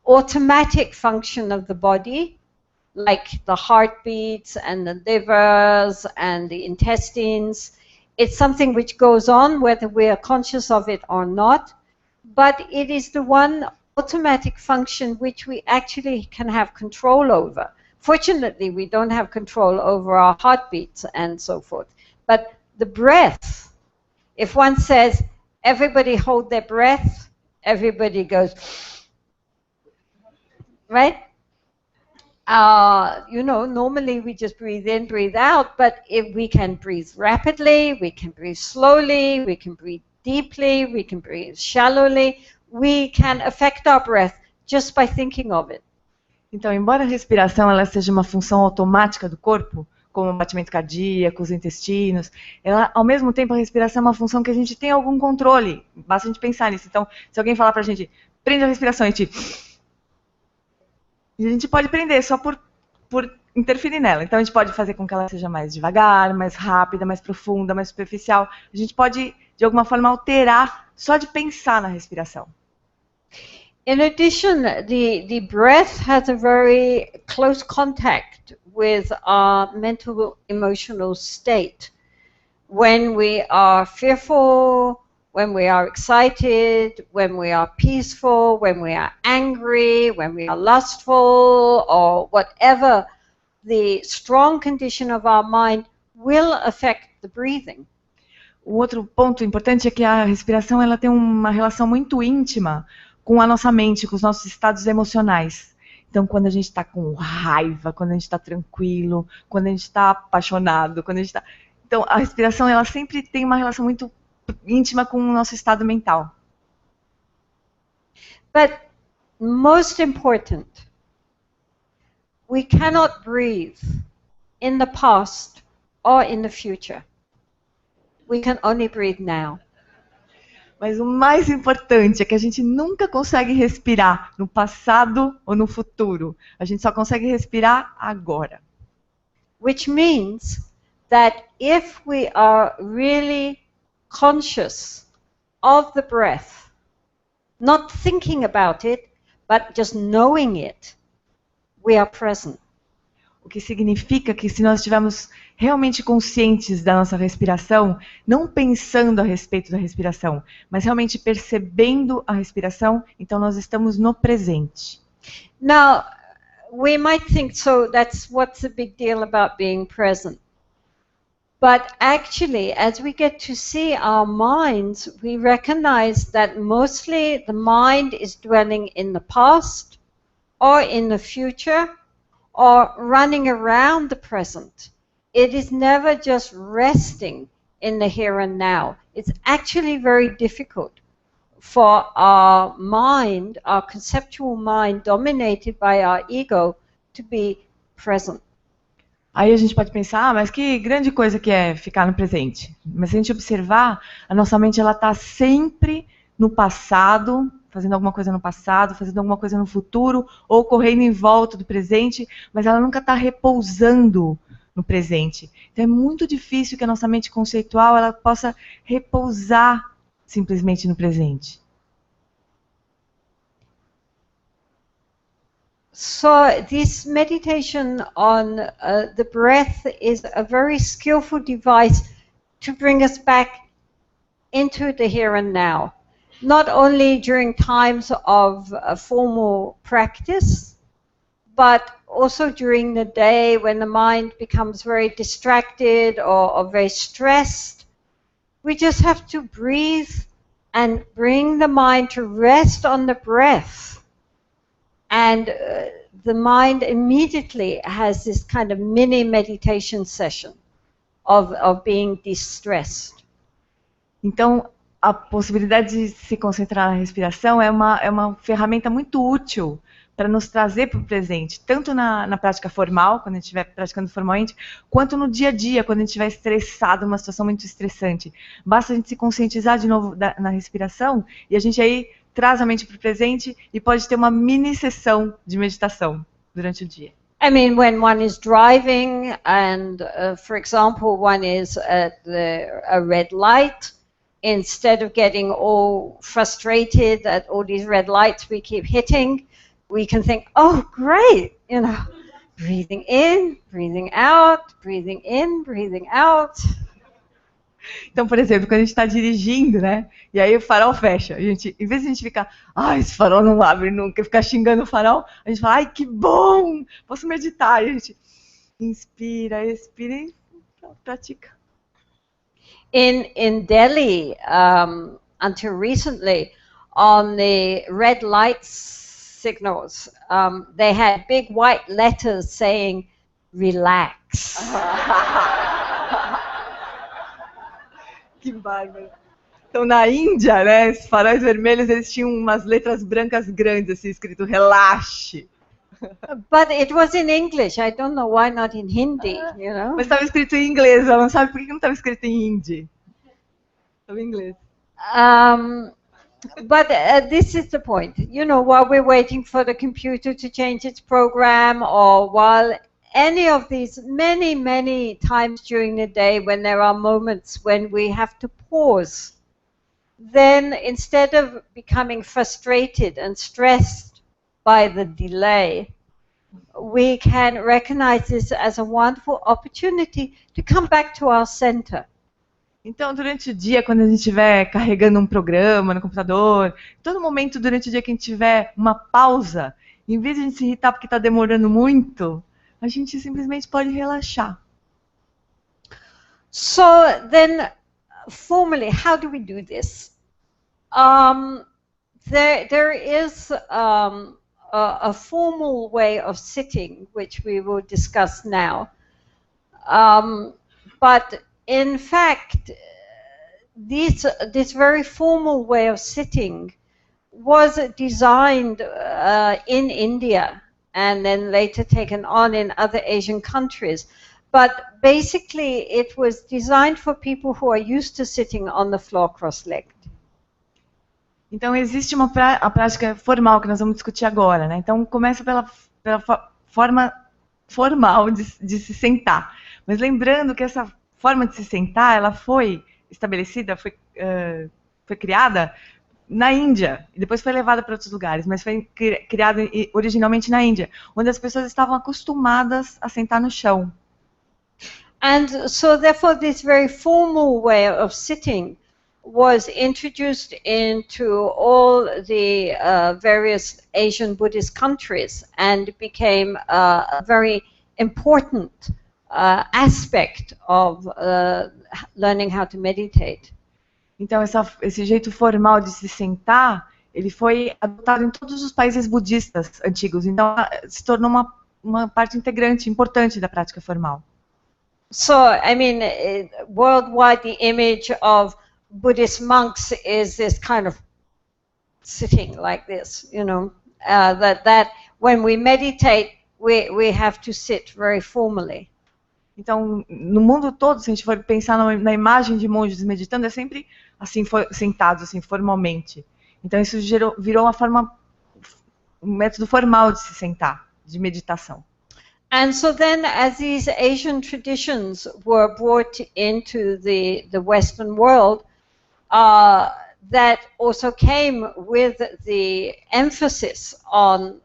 automatic function of the body, like the heartbeats and the livers and the intestines. It's something which goes on whether we are conscious of it or not, but it is the one automatic function which we actually can have control over. Fortunately, we don't have control over our heartbeats and so forth. But the breath, if one says, everybody hold their breath, everybody goes, right? Normally we just breathe in, breathe out, but if we can breathe rapidly, we can breathe slowly, we can breathe deeply, we can breathe shallowly, we can affect our breath just by thinking of it. Então, embora a respiração ela seja uma função automática do corpo, como o batimento cardíaco, os intestinos, ela, ao mesmo tempo, a respiração é uma função que a gente tem algum controle. Basta a gente pensar nisso. Então, se alguém falar pra gente, prende a respiração, a gente pode prender só por interferir nela. Então, a gente pode fazer com que ela seja mais devagar, mais rápida, mais profunda, mais superficial. A gente pode, de alguma forma, alterar só de pensar na respiração. In addition, the breath has a very close contact with our mental emotional state. When we are fearful, when we are excited, when we are peaceful, when we are angry, when we are lustful, or whatever the strong condition of our mind will affect the breathing. O outro ponto importante é que a respiração ela tem uma relação muito íntima com a nossa mente, com os nossos estados emocionais. Então, quando a gente está com raiva, quando a gente está tranquilo, quando a gente está apaixonado, quando a gente está... Então, a respiração ela sempre tem uma relação muito íntima com o nosso estado mental. But most important, we cannot breathe in the past or in the future. We can only breathe now. Mas o mais importante é que a gente nunca consegue respirar no passado ou no futuro. A gente só consegue respirar agora. Which means that if we are really conscious of the breath, not thinking about it, but just knowing it, we are present. O que significa que se nós estivermos realmente conscientes da nossa respiração, não pensando a respeito da respiração, mas realmente percebendo a respiração, então nós estamos no presente. Now, we might think, so that's what's the big deal about being present. But actually, as we get to see our minds, we recognize that mostly the mind is dwelling in the past or in the future or running around the present. It is never just resting in the here and now. It's actually very difficult for our mind, our conceptual mind dominated by our ego, to be present. Aí a gente pode pensar, mas que grande coisa que é ficar no presente. Mas se a gente observar, a nossa mente ela está sempre no passado, fazendo alguma coisa no passado, fazendo alguma coisa no futuro, ou correndo em volta do presente, mas ela nunca está repousando no presente. Então é muito difícil que a nossa mente conceitual ela possa repousar simplesmente no presente. So this meditation on the breath is a very skillful device to bring us back into the here and now. not only during times of formal practice, but also during the day when the mind becomes very distracted or very stressed. We just have to breathe and bring the mind to rest on the breath. And the mind immediately has this kind of mini meditation session of being distressed. Então, a possibilidade de se concentrar na respiração é uma ferramenta muito útil para nos trazer para o presente, tanto na prática formal, quando a gente estiver praticando formalmente, quanto no dia a dia, quando a gente estiver estressado, numa situação muito estressante. Basta a gente se conscientizar de novo na respiração e a gente aí traz a mente para o presente e pode ter uma mini sessão de meditação durante o dia. I mean, when one is driving and, for example, one is at a red light, instead of getting all frustrated at all these red lights we keep hitting, we can think, oh, great, you know, breathing in, breathing out, breathing in, breathing out. Então, por exemplo, quando a gente está dirigindo, né? E aí o farol fecha. A gente, em vez de a gente ficar, ai, esse farol não abre nunca, ficar xingando o farol, a gente fala, ai, que bom, posso meditar. E a gente inspira, expira e pratica. In Delhi, until recently, on the red light signals, they had big white letters saying, relax. Que bárbaro. Então, na Índia, né, esses faróis vermelhos, eles tinham umas letras brancas grandes, assim, escrito relaxe. But it was in English. I don't know why not in Hindi, you know. Mas estava escrito em inglês, ela não sabe por que não estava escrito em hindi. Estava em inglês. But this is the point. You know, while we're waiting for the computer to change its program, or while any of these many times during the day when there are moments when we have to pause, then instead of becoming frustrated and stressed by the delay, we can recognize this as a wonderful opportunity to come back to our center. Então, durante o dia, quando a gente estiver carregando um programa no computador, todo momento durante o dia que a gente tiver uma pausa, em vez de a gente se irritar porque está demorando muito, a gente simplesmente pode relaxar. So then, formally, how do we do this? There is a formal way of sitting, which we will discuss now. But in fact, this very formal way of sitting was designed in India and then later taken on in other Asian countries. But basically, it was designed for people who are used to sitting on the floor cross-legged. Então, existe a prática formal que nós vamos discutir agora, né? Então, começa pela forma formal de se sentar. Mas lembrando que essa forma de se sentar, ela foi estabelecida, foi criada na Índia, e depois foi levada para outros lugares, mas foi criada originalmente na Índia, onde as pessoas estavam acostumadas a sentar no chão. And so therefore this very formal way of sitting was introduced into all the various Asian Buddhist countries and became a very important aspect of learning how to meditate. Então, esse jeito formal de se sentar, ele foi adotado em todos os países budistas antigos. Então, se tornou uma parte integrante, importante da prática formal. So, I mean, worldwide, the image of Buddhist monks is this kind of sitting like this, you know, that when we meditate, we have to sit very formally. Então, no mundo todo, se a gente for pensar na imagem de monges meditando, é sempre assim, sentados, assim, formalmente. Então, isso virou um método formal de se sentar, de meditação. And so then, as these Asian traditions were brought into the Western world, that also came with the emphasis on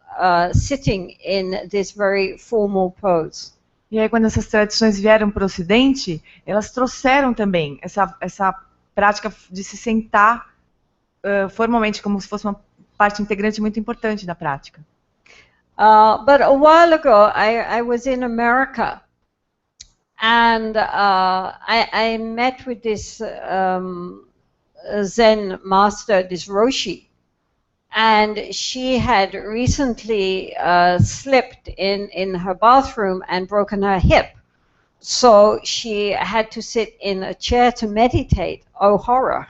sitting in this very formal pose. E aí, quando essas tradições vieram para o Ocidente, elas trouxeram também essa prática de se sentar formalmente, como se fosse uma parte integrante muito importante da prática. But a while ago, I was in America, and I met with this Zen master, this Roshi, and she had recently slipped in her bathroom and broken her hip. So she had to sit in a chair to meditate. Oh, horror.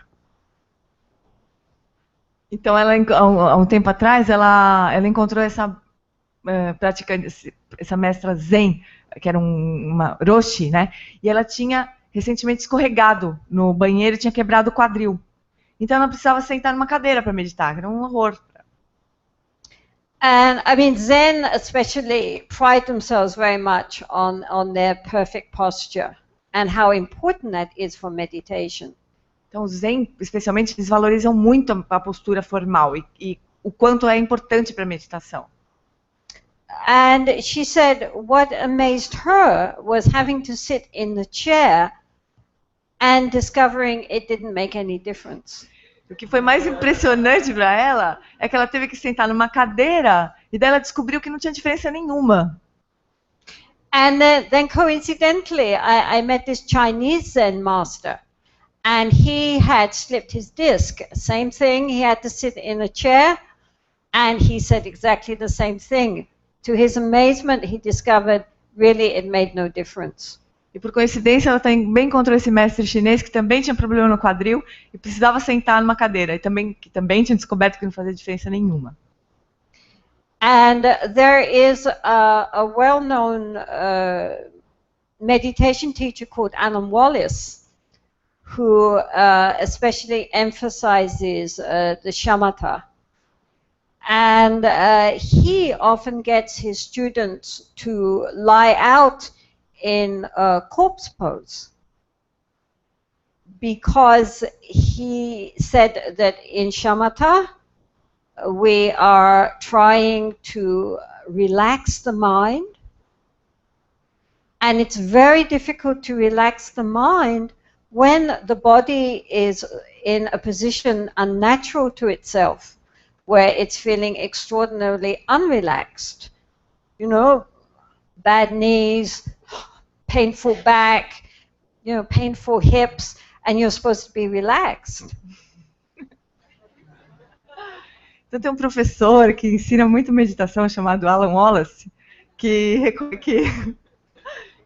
Então, há um tempo atrás, ela encontrou essa praticante, essa mestra Zen, que era uma Roshi, né? E ela tinha recentemente escorregado no banheiro e tinha quebrado o quadril. Então ela precisava sentar numa cadeira para meditar, era um horror. And I mean, Zen especially pride themselves very much on their perfect posture and how important that is for meditation. Então, os Zen, especialmente, eles valorizam muito a postura formal e o quanto é importante para a meditação. And she said what amazed her was having to sit in the chair and discovering it didn't make any difference. O que foi mais impressionante para ela é que ela teve que sentar numa cadeira e daí ela descobriu que não tinha diferença nenhuma. And then coincidentally, I met this Chinese Zen master, and he had slipped his disc. Same thing, he had to sit in a chair, and he said exactly the same thing. To his amazement, he discovered really it made no difference. E por coincidência, ela também encontrou esse mestre chinês que também tinha problema no quadril e precisava sentar numa cadeira, e que também tinha descoberto que não fazia diferença nenhuma. And there is a well-known meditation teacher called Alan Wallace, who especially emphasizes the shamatha. And he often gets his students to lie out in a corpse pose, because he said that in shamatha we are trying to relax the mind, and it's very difficult to relax the mind when the body is in a position unnatural to itself, where it's feeling extraordinarily unrelaxed. You know, bad knees, painful back, you know, painful hips, and you're supposed to be relaxed. Então tem um professor que ensina muito meditação chamado Alan Wallace, que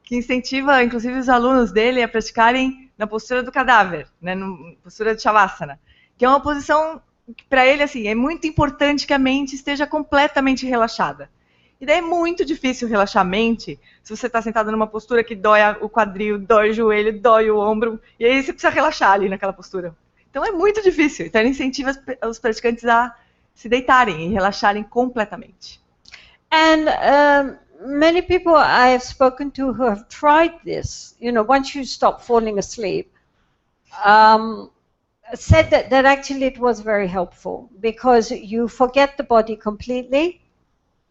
incentiva, inclusive, os alunos dele a praticarem na postura do cadáver, né, na postura de shavasana, que é uma posição que para ele assim, é muito importante que a mente esteja completamente relaxada. E daí é muito difícil relaxar a mente se você está sentado numa postura que dói o quadril, dói o joelho, dói o ombro, e aí você precisa relaxar ali naquela postura. Então é muito difícil. Então ele incentiva os praticantes a se deitarem e relaxarem completamente. And many people I have spoken to who have tried this, you know, once you stop falling asleep, said that actually it was very helpful, because you forget the body completely.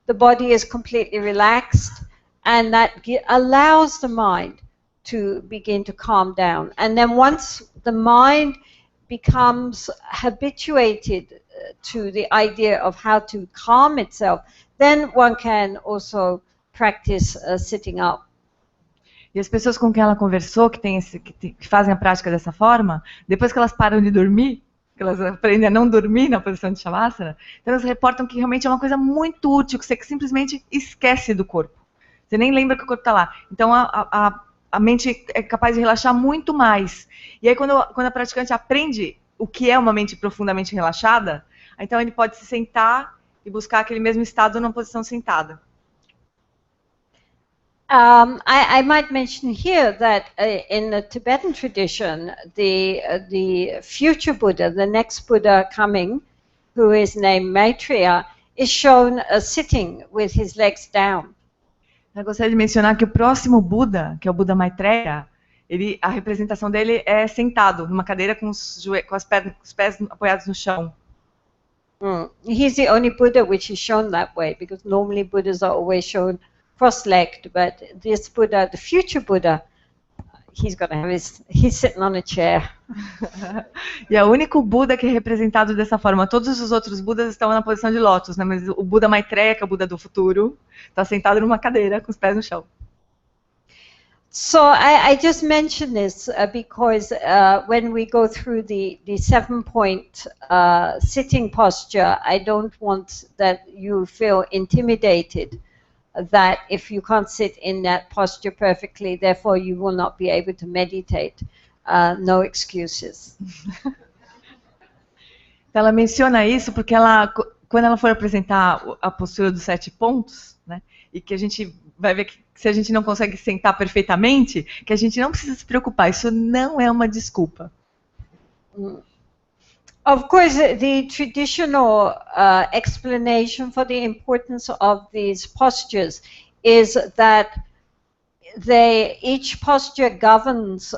The body is completely relaxed, and that allows the mind to begin to calm down. And then once the mind becomes habituated to the idea of how to calm itself, then one can also practice sitting up. E as pessoas com quem ela conversou, que fazem a prática dessa forma, depois que elas param de dormir, que elas aprendem a não dormir na posição de shavasana, então elas reportam que realmente é uma coisa muito útil, que você simplesmente esquece do corpo. Você nem lembra que o corpo está lá. Então a mente é capaz de relaxar muito mais. E aí quando a praticante aprende o que é uma mente profundamente relaxada, então ele pode se sentar e buscar aquele mesmo estado numa posição sentada. I might mention here that in the Tibetan tradition, the future Buddha, the next Buddha coming, who is named Maitreya, is shown sitting with his legs down. Eu gostaria de mencionar que o próximo Buda, que é o Buda Maitreya, a representação dele é sentado numa cadeira com os pés apoiados no chão. He's the only Buddha which is shown that way, because normally Buddhas are always shown cross-legged, but this Buddha, the future Buddha, he's sitting on a chair. E é o único Buda que é representado dessa forma. Todos os outros Budas estão na posição de lótus, né? Mas o Buda Maitreya, que é o Buda do futuro, está sentado numa cadeira com os pés no chão. So I just mention this because when we go through the 7-point sitting posture, I don't want that you feel intimidated that if you can't sit in that posture perfectly, therefore you will not be able to meditate. No excuses. Ela menciona isso porque quando ela for apresentar a postura dos 7 pontos, né, e que a gente vai ver que se a gente não consegue sentar perfeitamente, que a gente não precisa se preocupar, isso não é uma desculpa. Of course, the traditional explanation for the importance of these postures is that each posture governs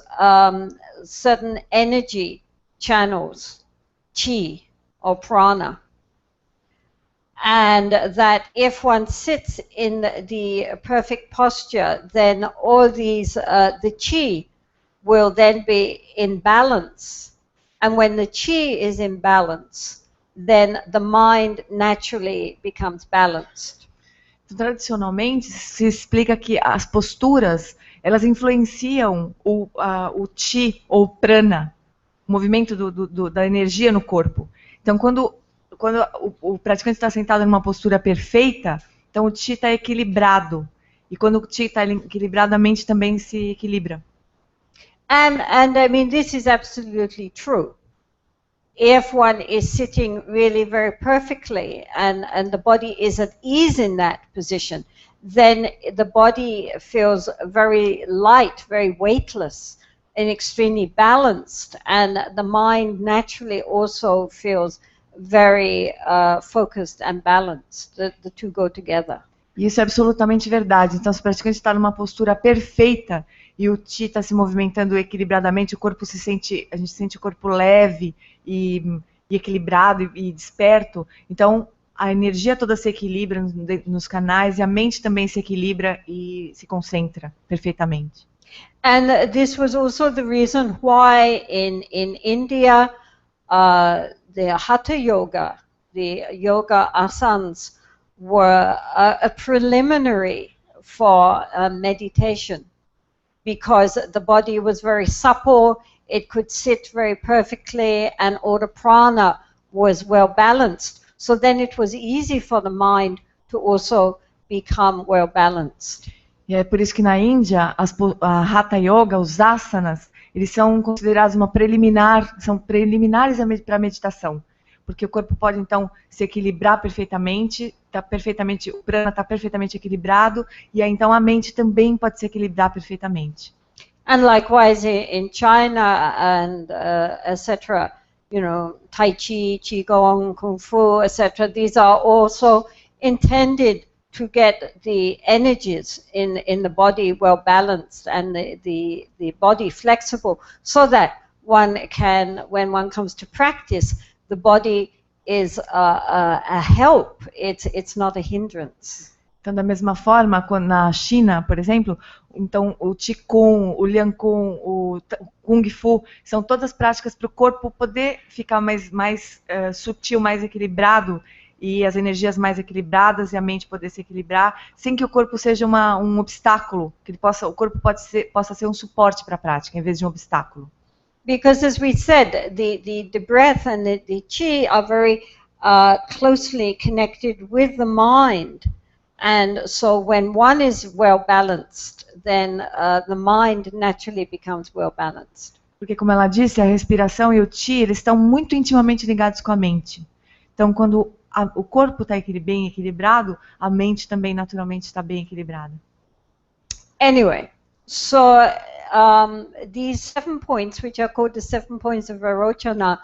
certain energy channels, chi or prana. And that if one sits in the perfect posture, then all these, the chi will then be in balance. And when the chi is in balance, then the mind naturally becomes balanced. Tradicionalmente se explica que as posturas, elas influenciam o chi ou prana, o movimento da energia no corpo. Então, quando o praticante está sentado numa postura perfeita, então o chi está equilibrado. E quando o chi está equilibrado, a mente também se equilibra. And I mean, this is absolutely true. If one is sitting really very perfectly and the body is at ease in that position, then the body feels very light, very weightless, and extremely balanced. And the mind naturally also feels very focused and balanced. The two go together. Isso é absolutamente verdade. Então, se o praticante está numa postura perfeita e o chi está se movimentando equilibradamente, a gente sente o corpo leve e equilibrado e desperto. Então, a energia toda se equilibra nos canais e a mente também se equilibra e se concentra perfeitamente. And this was also the reason why in India, the Hatha Yoga, the yoga asanas, were a preliminary for meditation, because the body was very supple, it could sit very perfectly, and all the prana was well balanced. So then it was easy for the mind to also become well balanced. E é por isso que na Índia, a Hatha Yoga, os asanas, eles são considerados são preliminares para a meditação. Porque o corpo pode, então, se equilibrar perfeitamente, o prana está perfeitamente equilibrado, e aí, então, a mente também pode se equilibrar perfeitamente. And likewise in China and etc., you know, Tai Chi, Qigong, Kung Fu, etc., these are also intended to get the energies in the body well balanced and the body flexible, so that one can, when one comes to practice, the body is a help, it's not a hindrance. Então, da mesma forma, na China, por exemplo, então o Qigong, o Liangkung, o Kung Fu, são todas práticas para o corpo poder ficar mais sutil, mais equilibrado, e as energias mais equilibradas e a mente poder se equilibrar, sem que o corpo seja um obstáculo, que o corpo possa ser um suporte para a prática, em vez de um obstáculo. Because as we said, the breath and the chi are very closely connected with the mind. And so when one is well balanced, then the mind naturally becomes well balanced. Porque, como ela disse, a respiração e o chi, eles estão muito intimamente ligados com a mente. Então, quando o corpo está bem equilibrado, a mente também naturalmente está bem equilibrada. Anyway, so these 7 points, which are called the 7 points of Vairocana,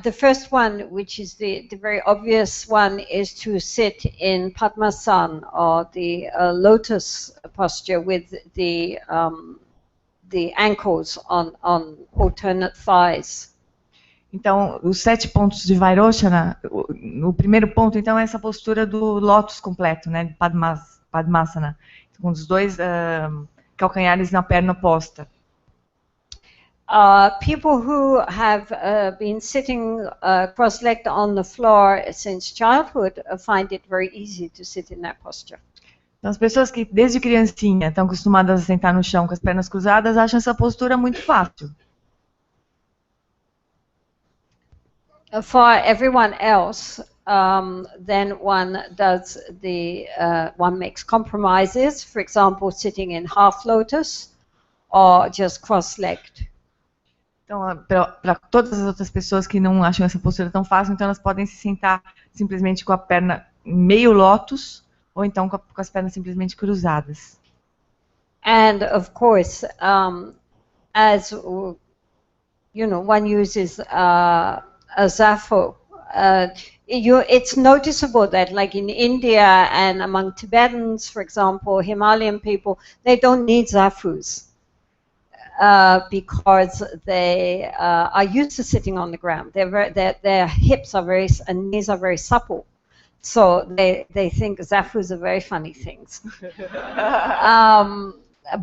the first one, which is the very obvious one, is to sit in Padmasana, or the lotus posture, with the ankles on alternate thighs. Então, os 7 pontos de Vairocana, o primeiro ponto, então, é essa postura do lótus completo, né, de Padmasana, com os dois calcanhares na perna oposta. People who have been sitting cross-legged on the floor since childhood find it very easy to sit in that posture. Então, as pessoas que desde criancinha estão acostumadas a sentar no chão com as pernas cruzadas acham essa postura muito fácil. For everyone else, then one does one makes compromises. For example, sitting in half lotus or just cross-legged. Então, para todas as outras pessoas que não acham essa postura tão fácil, então elas podem se sentar simplesmente com a perna meio lótus, ou então com as pernas simplesmente cruzadas. And of course, as you know, one uses a zafu. It's noticeable that, like in India and among Tibetans, for example, Himalayan people, they don't need zafus. Because they are used to sitting on the ground. Their hips are and knees are very supple. So they think zafus are very funny things.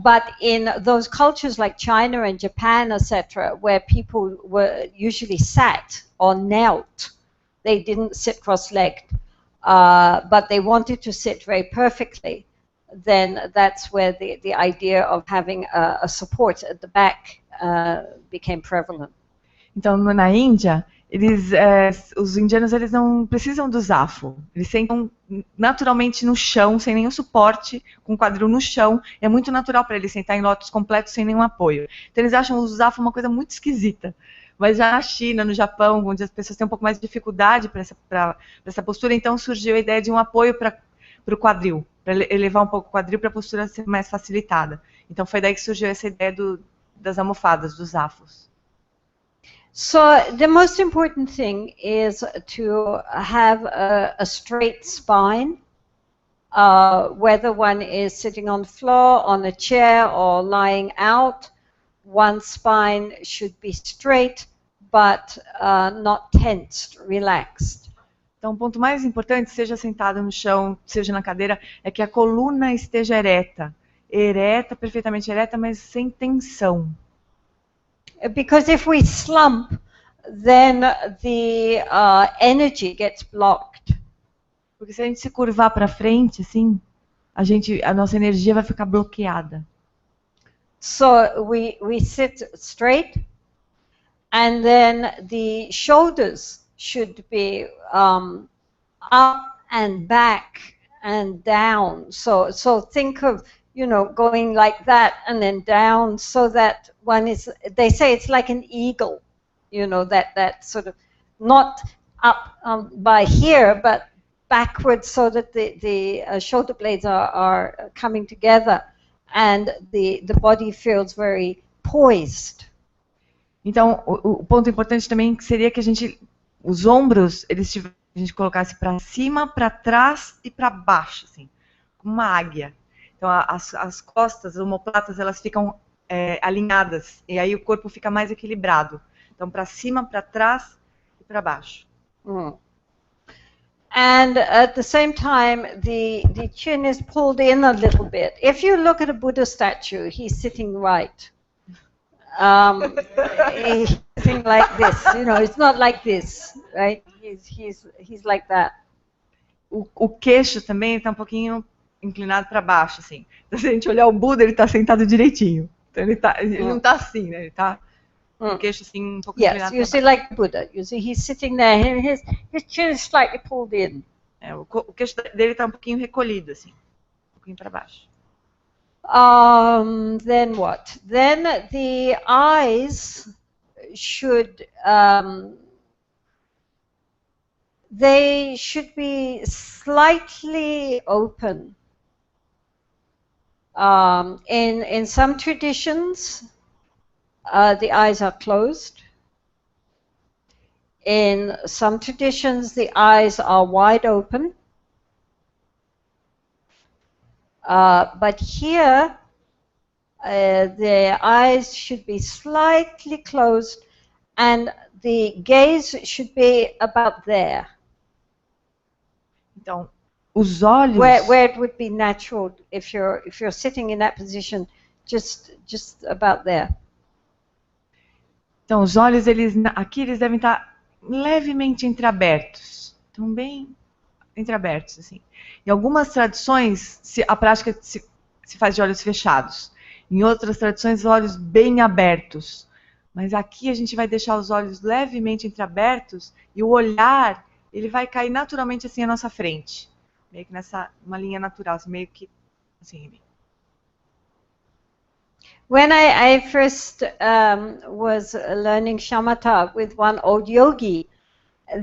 But in those cultures like China and Japan, etc., where people were usually sat or knelt, they didn't sit cross-legged, but they wanted to sit very perfectly. Then that's where the idea of having a support at the back became prevalent. Então, na Índia, os indianos eles não precisam do zafu. Eles sentam naturalmente no chão, sem nenhum suporte, com o quadril no chão. É muito natural para eles sentar em lótus completo, sem nenhum apoio. Então, eles acham o zafu uma coisa muito esquisita. Mas já na China, no Japão, onde as pessoas têm um pouco mais de dificuldade para essa postura, então surgiu a ideia de um apoio para o quadril, para elevar um pouco o quadril para a postura ser mais facilitada. Então foi daí que surgiu essa ideia das almofadas, dos zafos. So the most important thing is to have a straight spine, whether one is sitting on the floor, on a chair, or lying out. One spine should be straight, but not tensed, relaxed. Então, o ponto mais importante, seja sentado no chão, seja na cadeira, é que a coluna esteja ereta. Ereta, perfeitamente ereta, mas sem tensão. Because if we slump, then the energy gets blocked. Porque se a gente se curvar para frente, assim, a nossa energia vai ficar bloqueada. So we sit straight, and then the shoulders should be up and back and down. So think of, you know, going like that and then down, so that one is, they say it's like an eagle, you know, that sort of not up by here, but backwards, so that the shoulder blades are coming together and the body feels very poised. Então, o ponto importante também seria que os ombros, a gente colocasse para cima, para trás e para baixo, assim, como uma águia. Então, as costas, as omoplatas, elas ficam alinhadas, e aí o corpo fica mais equilibrado. Então, para cima, para trás e para baixo. And at the same time, the chin is pulled in a little bit. If you look at a Buddha statue, he's sitting right. He's sitting like this, you know, it's not like this, right? He's like that. O queixo também está um pouquinho inclinado para baixo, assim. Então, se a gente olhar o Buda, ele está sentado direitinho. Então, ele não está assim, né? Ele está o queixo assim um pouco inclinado. Yes, you see, like Buddha. You see, he's sitting there, and his chin is slightly pulled in. O queixo dele está um pouquinho recolhido, assim, um pouquinho para baixo. Then what? Then the eyes should they should be slightly open. In some traditions, the eyes are closed. In some traditions, the eyes are wide open. But here, the eyes should be slightly closed, and the gaze should be about there. Então, os olhos. Where it would be natural, if you're sitting in that position, just about there. Então, os olhos, aqui eles devem estar levemente entreabertos. Estão bem entreabertos, assim. Em algumas tradições, a prática se faz de olhos fechados. Em outras tradições, olhos bem abertos. Mas aqui a gente vai deixar os olhos levemente entreabertos e o olhar, ele vai cair naturalmente assim à nossa frente. Meio que uma linha natural, assim, meio que assim. When I first was learning shamatha with one old yogi,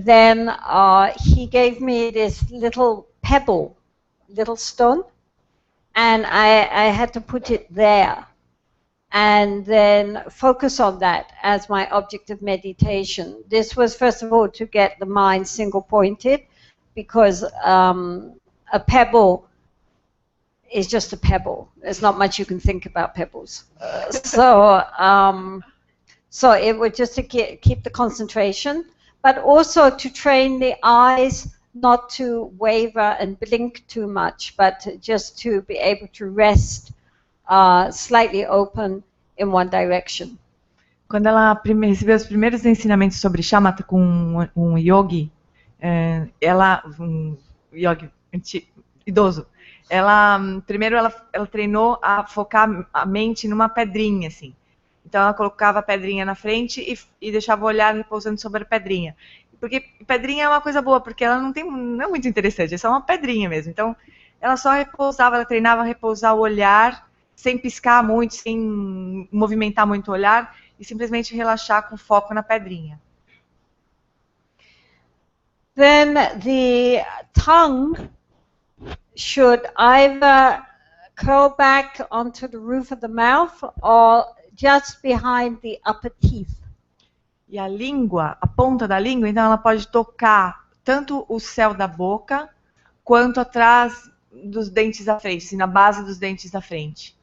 then he gave me this little pebble, little stone, and I had to put it there and then focus on that as my object of meditation. This was, first of all, to get the mind single-pointed, because a pebble is just a pebble. There's not much you can think about pebbles. So it was just to keep the concentration, but also to train the eyes not to waver and blink too much, but just to be able to rest slightly open in one direction. Quando ela recebeu os primeiros ensinamentos sobre shamatha com um yogi, um yogi idoso, primeiro ela treinou a focar a mente numa pedrinha, assim. Então ela colocava a pedrinha na frente e deixava o olhar repousando sobre a pedrinha. Porque pedrinha é uma coisa boa, porque ela não é muito interessante, é só uma pedrinha mesmo. Então ela só repousava, ela treinava a repousar o olhar, sem piscar muito, sem movimentar muito o olhar, e simplesmente relaxar com foco na pedrinha. Then the tongue should either curl back onto the roof of the mouth or just behind the upper teeth. E a língua, a ponta da língua, então ela pode tocar tanto o céu da boca quanto atrás dos dentes da frente, assim, na base dos dentes da frente.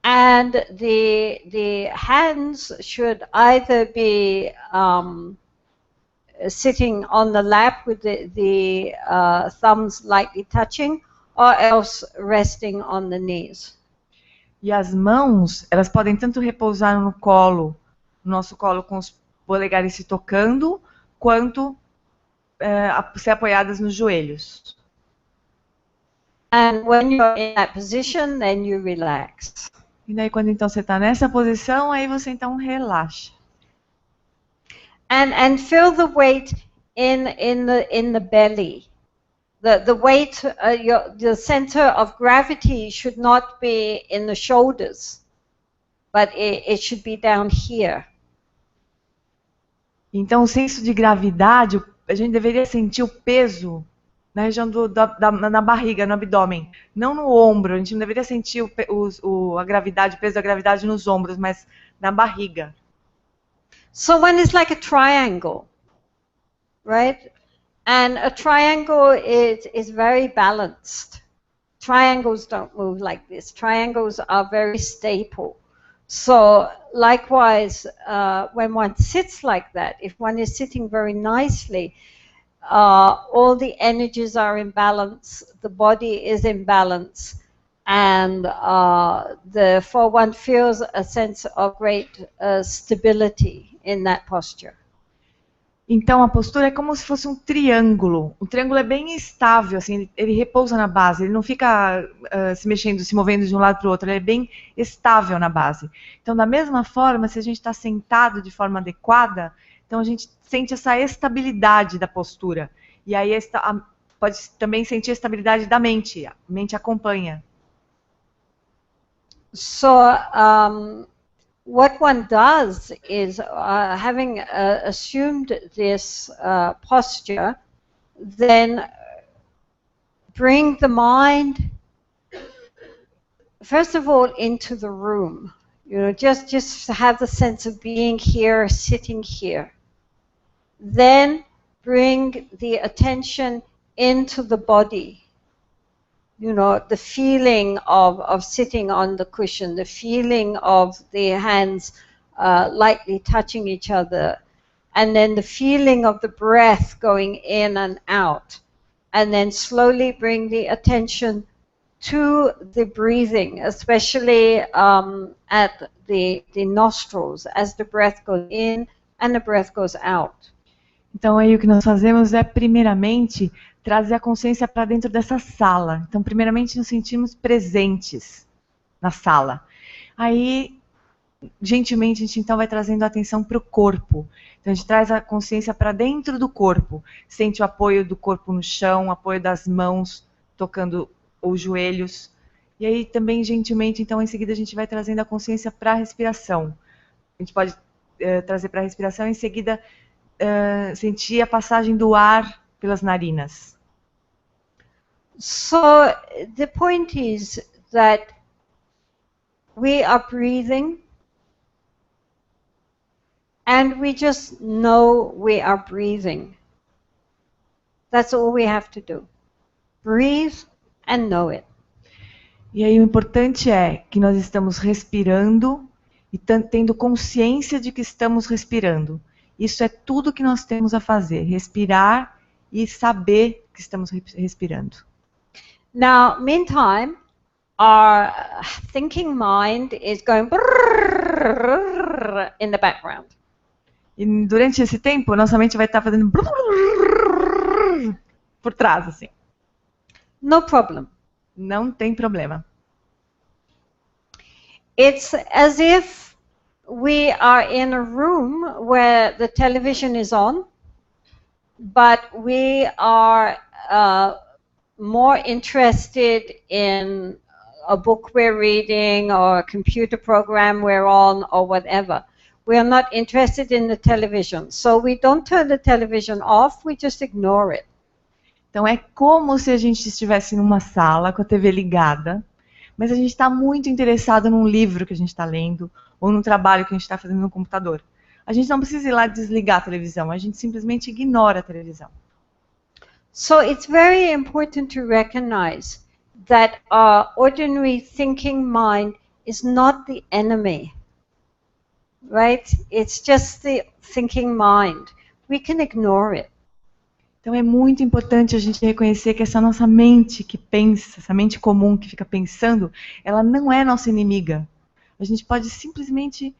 And the hands should either be sitting on the lap with the thumbs lightly touching, or else resting on the knees. E as mãos, elas podem tanto repousar no colo, no nosso colo com os polegares se tocando, quanto ser apoiadas nos joelhos. And when you're in that position, then you relax. E daí quando então você está nessa posição, aí você então relaxa. And feel the weight in the belly. The weight, the center of gravity should not be in the shoulders, but it should be down here. Então o senso de gravidade, a gente deveria sentir o peso na região na barriga, no abdômen, não no ombro. A gente não deveria sentir a gravidade, o peso da gravidade nos ombros, mas na barriga. So one is like a triangle, right? And a triangle is very balanced. Triangles don't move like this. Triangles are very stable. So likewise, when one sits like that, if one is sitting very nicely, all the energies are in balance, the body is in balance, and therefore one feels a sense of great stability in that posture. Então a postura é como se fosse um triângulo. O triângulo é bem estável, assim, ele repousa na base, ele não fica se mexendo, se movendo de um lado para o outro, ele é bem estável na base. Então, da mesma forma, se a gente está sentado de forma adequada, então a gente sente essa estabilidade da postura. E aí pode também sentir a estabilidade da mente. A mente acompanha. So, what one does is, having assumed this posture, then bring the mind, first of all, into the room. You know, just have the sense of being here, sitting here. Then bring the attention into the body. You know, the feeling of sitting on the cushion, the feeling of the hands lightly touching each other, and then the feeling of the breath going in and out. And then slowly bring the attention to the breathing, especially at the nostrils, as the breath goes in and the breath goes out. Então aí o que nós fazemos é, primeiramente, trazer a consciência para dentro dessa sala. Então, primeiramente, nos sentimos presentes na sala. Aí, gentilmente, a gente então vai trazendo a atenção para o corpo. Então, a gente traz a consciência para dentro do corpo. Sente o apoio do corpo no chão, o apoio das mãos tocando os joelhos. E aí, também, gentilmente, então, em seguida, a gente vai trazendo a consciência para a respiração. A gente pode trazer para a respiração, em seguida, sentir a passagem do ar pelas narinas. So the point is that we are breathing and we just know we are breathing. That's all we have to do. Breathe and know it. E aí o importante é que nós estamos respirando e tendo consciência de que estamos respirando. Isso é tudo que nós temos a fazer, respirar e saber que estamos respirando. Now, meantime, our thinking mind is going in the background. E durante esse tempo, nossa mente vai estar fazendo por trás, assim. No problem. Não tem problema. It's as if we are in a room where the television is on, but we are more interested in a book we're reading or a computer program we're on or whatever. We are not interested in the television. So we don't turn the television off, we just ignore it. Então é como se a gente estivesse numa sala com a TV ligada, mas a gente está muito interessado num livro que a gente está lendo ou no trabalho que a gente está fazendo no computador. A gente não precisa ir lá desligar a televisão, a gente simplesmente ignora a televisão. So it's very important to recognize that our ordinary thinking mind is not the enemy, right? It's just the thinking mind. We can ignore it. Então é muito importante a gente reconhecer que essa nossa mente que pensa, essa mente comum que fica pensando, ela não é nossa inimiga. A gente pode simplesmente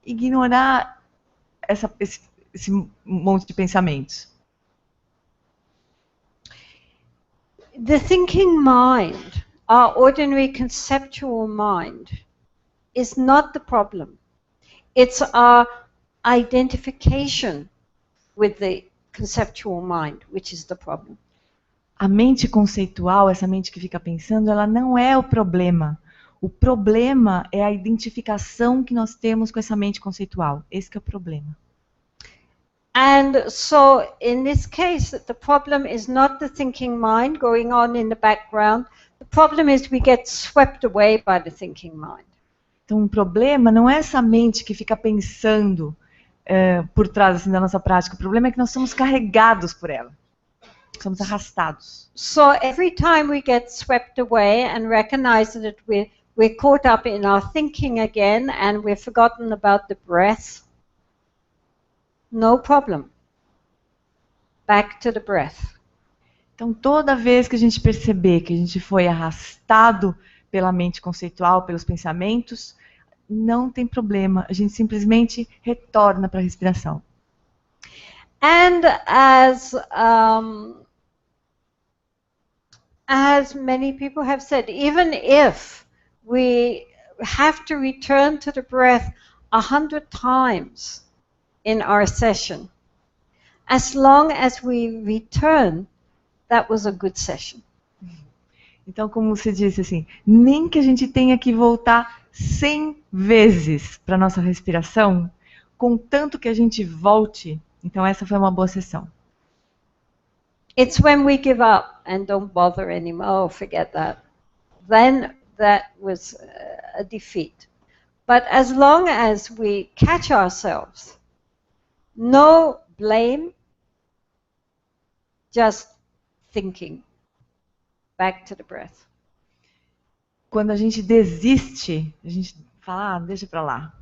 ignorar esse monte de pensamentos. The thinking mind, our ordinary conceptual mind, is not the problem. It's our identification with the conceptual mind, which is the problem. A mente conceitual, essa mente que fica pensando, ela não é o problema. O problema é a identificação que nós temos com essa mente conceitual. Esse que é o problema. And so in this case, the problem is not the thinking mind going on in the background. The problem is we get swept away by the thinking mind. Então, o problema não é essa mente que fica pensando por trás assim, da nossa prática. O problema é que nós somos carregados por ela. Somos arrastados. So every time we get swept away and recognize that we're caught up in our thinking again and we've forgotten about the breath, no problem. Back to the breath. Então, toda vez que a gente perceber que a gente foi arrastado pela mente conceitual, pelos pensamentos, não tem problema. A gente simplesmente retorna para a respiração. And as many people have said, even if we have to return to the breath 100 times in our session, as long as we return, that was a good session. Então, como você disse assim, nem que a gente tenha que voltar 100 vezes para nossa respiração, contanto que a gente volte, então essa foi uma boa sessão. It's when we give up and don't bother anymore, oh, forget that. Then that was a defeat. But as long as we catch ourselves, no blame, just thinking. Back to the breath. Quando a gente desiste, a gente fala, deixa pra lá.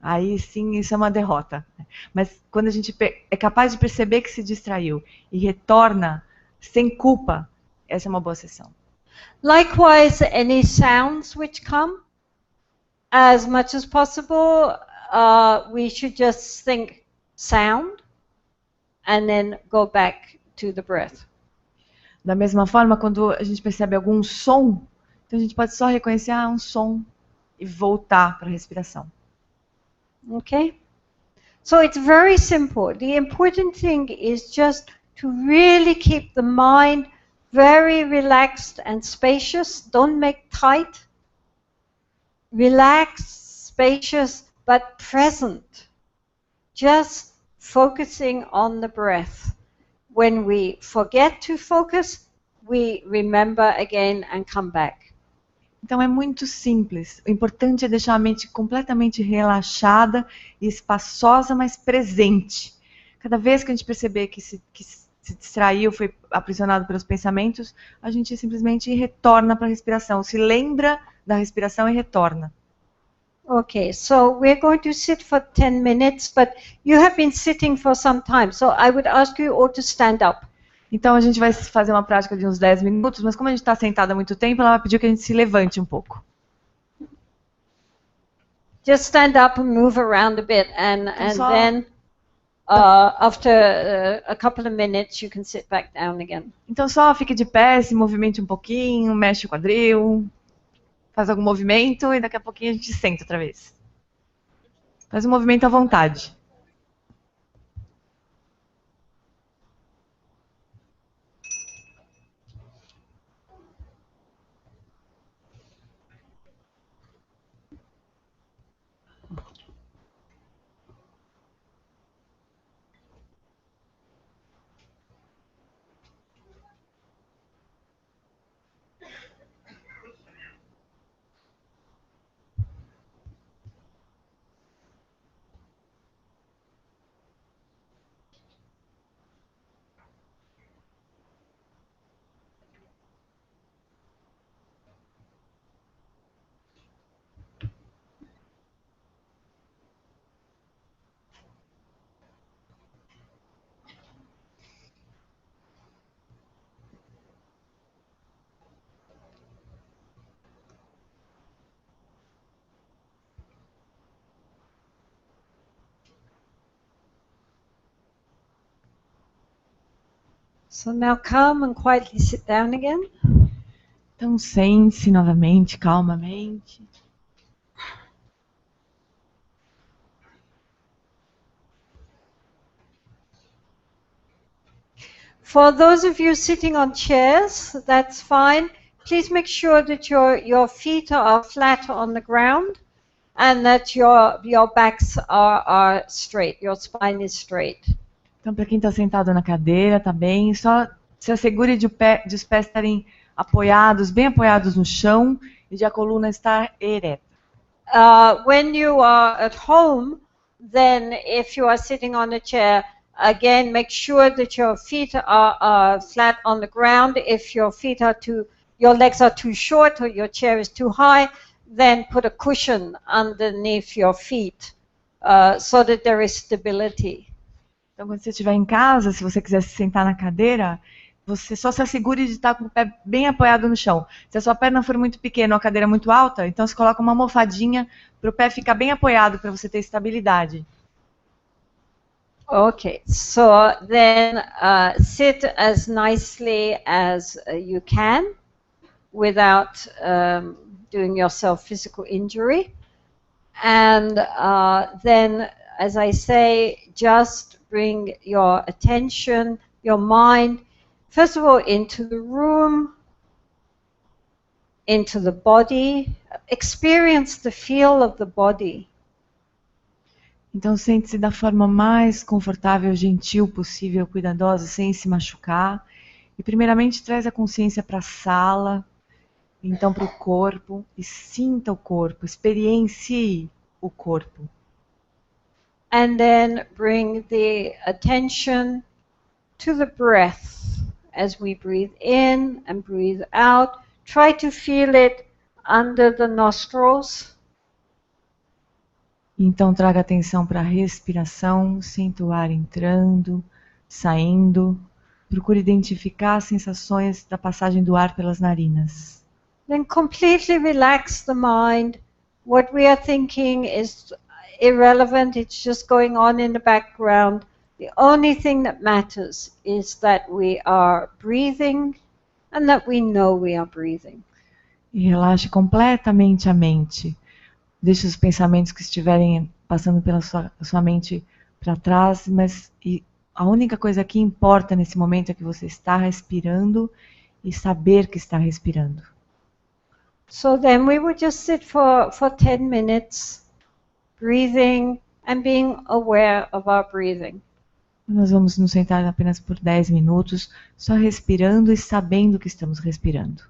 Aí sim, isso é uma derrota. Mas quando a gente é capaz de perceber que se distraiu e retorna sem culpa, essa é uma boa sessão. Likewise, any sounds which come, as much as possible, we should just think sound and then go back to the breath. Da mesma forma, quando a gente percebe algum som, então a gente pode só reconhecer um som e voltar para a respiração. Okay? So it's very simple. The important thing is just to really keep the mind very relaxed and spacious. Don't make tight. Relaxed, spacious, but present. Just focusing on the breath. When we forget to focus, we remember again and come back. Então é muito simples. O importante é deixar a mente completamente relaxada e espaçosa, mas presente. Cada vez que a gente perceber que se distraiu, foi aprisionado pelos pensamentos, a gente simplesmente retorna para a respiração. Se lembra da respiração e retorna. Okay, so we're going to sit for 10 minutes, but you have been sitting for some time, so I would ask you all to stand up. Então a gente vai fazer uma prática de uns 10 minutos, mas como a gente está sentado há muito tempo, ela vai pedir que a gente se levante um pouco. Just stand up and move around a bit, and then after a couple of minutes you can sit back down again. Então só fique de pé, se movimente um pouquinho, mexe o quadril, faz algum movimento e daqui a pouquinho a gente senta outra vez. Faz um movimento à vontade. So now calm and quietly sit down again. Então sente-se novamente, calmamente. For those of you sitting on chairs, that's fine. Please make sure that your feet are flat on the ground and that your backs are straight, your spine is straight. Então para quem está sentado na cadeira, tá bem, só se assegure de os pés estarem apoiados, bem apoiados no chão e de a coluna estar ereta. When you are at home, then if you are sitting on a chair, again, make sure that your feet are flat on the ground. If your legs are too short or your chair is too high, then put a cushion underneath your feet so that there is stability. Então quando você estiver em casa, se você quiser se sentar na cadeira, você só se assegure de estar com o pé bem apoiado no chão. Se a sua perna for muito pequena ou a cadeira muito alta, então você coloca uma almofadinha para o pé ficar bem apoiado, para você ter estabilidade. Okay, so then sit as nicely as you can without doing yourself physical injury. And then, as I say, just bring your attention, your mind, first of all, into the room, into the body. Experience the feel of the body. Então sente-se da forma mais confortável, gentil possível, cuidadosa, sem se machucar. E primeiramente traz a consciência para a sala, então para o corpo, e sinta o corpo, experiencie o corpo. And then bring the attention to the breath as we breathe in and breathe out. Try to feel it under the nostrils. Então traga atenção para a respiração, sinta o ar entrando, saindo. Procure identificar as sensações da passagem do ar pelas narinas. Then completely relax the mind. What we are thinking is irrelevant, it's just going on in the background. The only thing that matters is that we are breathing and that we know we are breathing. E relaxe completamente a mente. Deixe os pensamentos que estiverem passando pela sua mente para trás, mas a única coisa que importa nesse momento é que você está respirando e saber que está respirando. So then we would just sit for 10 minutes, breathing and being aware of our breathing. Nós vamos nos sentar apenas por 10 minutos, só respirando e sabendo que estamos respirando.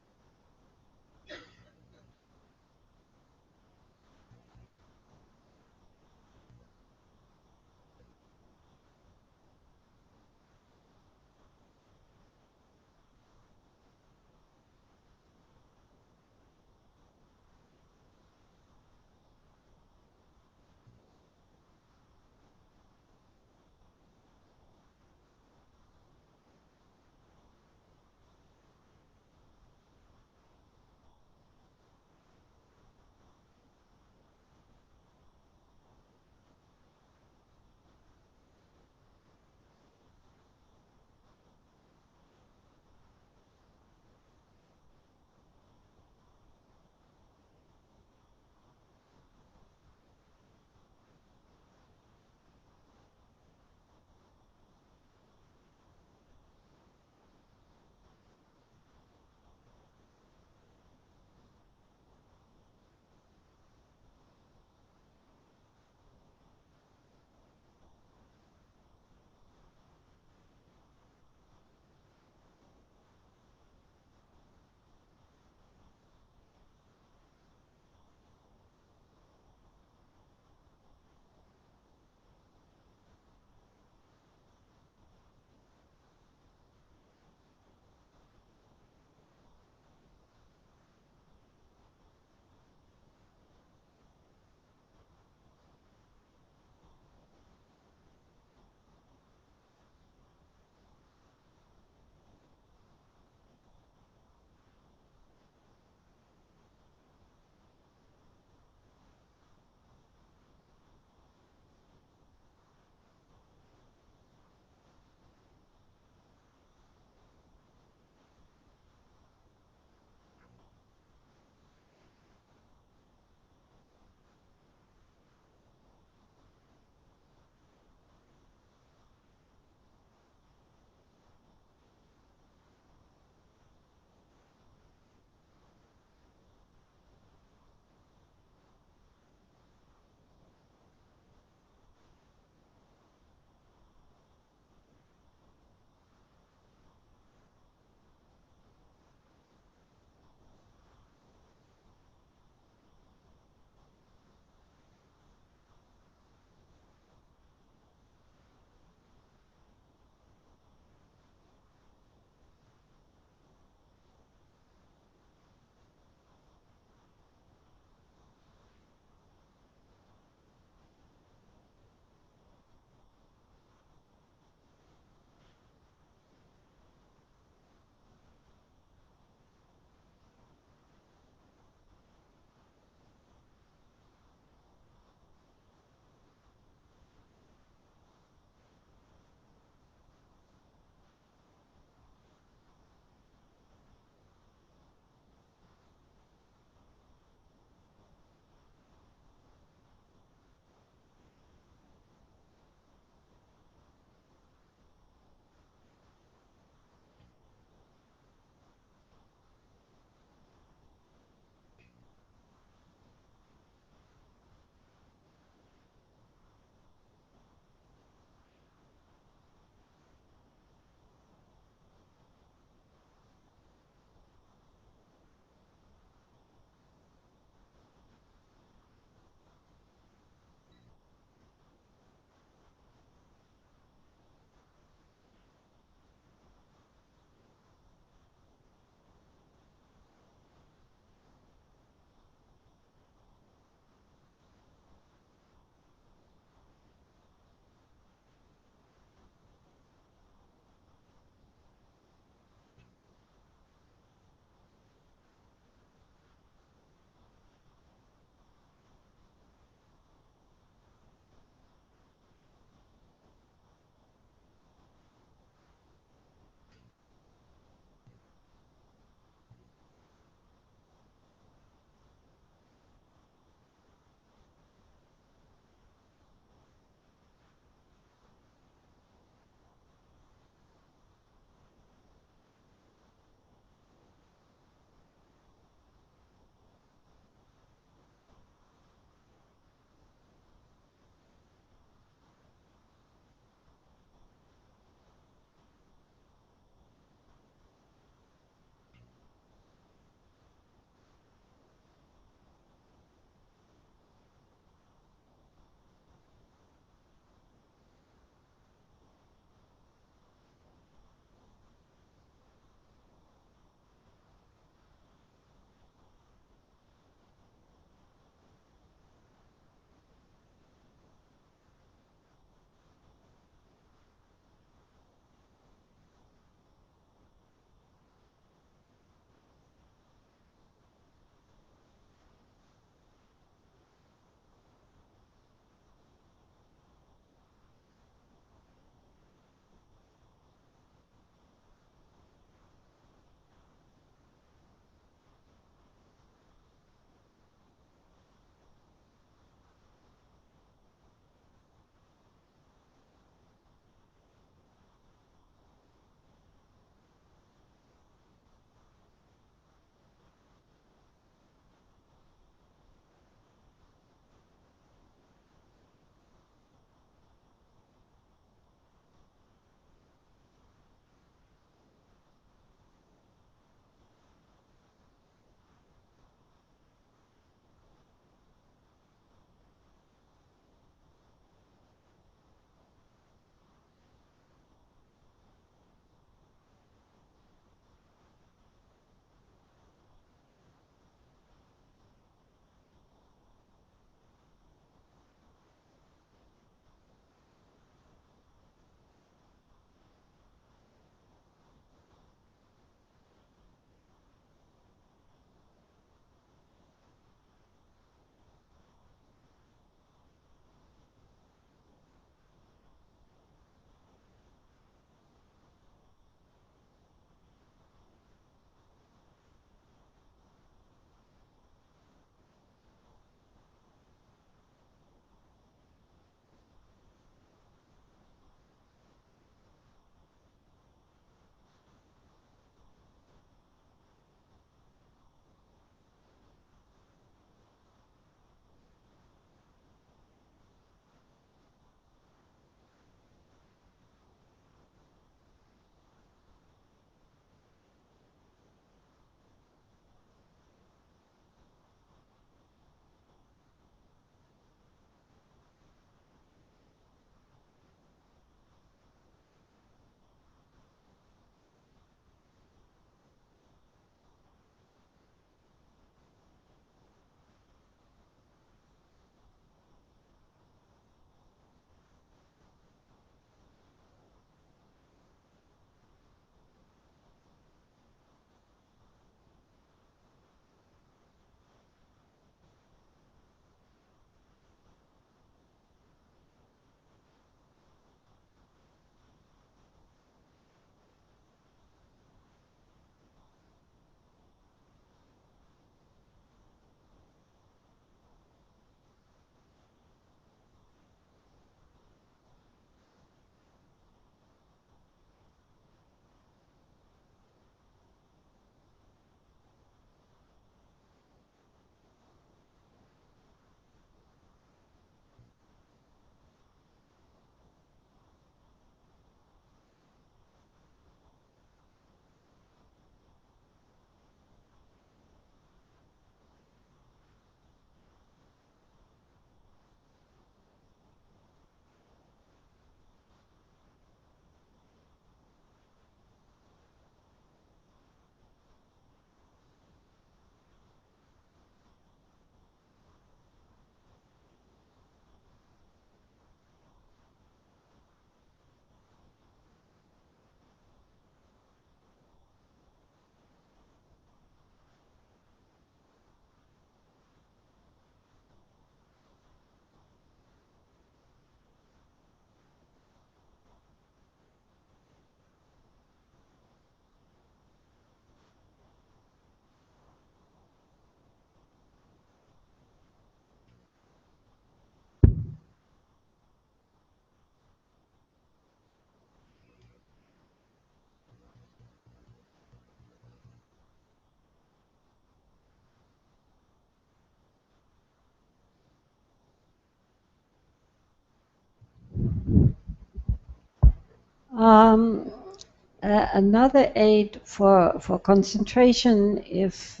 Another aid for concentration, if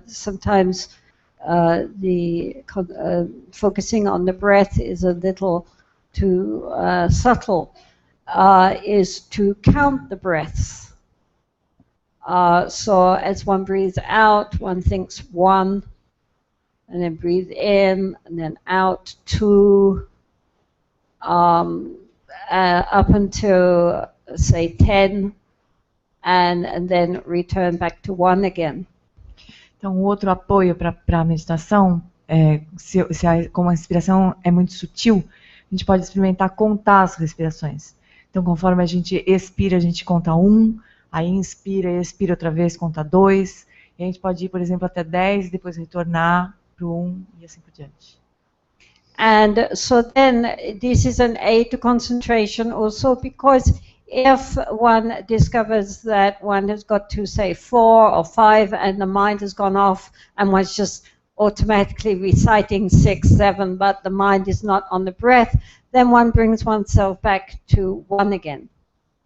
sometimes focusing on the breath is a little too subtle, is to count the breaths. So as one breathes out, one thinks 1, and then breathe in, and then out 2, up until say 10, and then return back to 1 again. Então, outro apoio para a meditação, como a respiração é muito sutil, a gente pode experimentar contar as respirações. Então, conforme a gente expira, a gente conta 1, aí inspira e expira outra vez, conta 2, e a gente pode ir, por exemplo, até 10 e depois retornar para o 1 e assim por diante. And so then this is an aid to concentration also, because if one discovers that one has got to say 4 or 5 and the mind has gone off and one's just automatically reciting 6, 7, but the mind is not on the breath, then one brings oneself back to 1 again.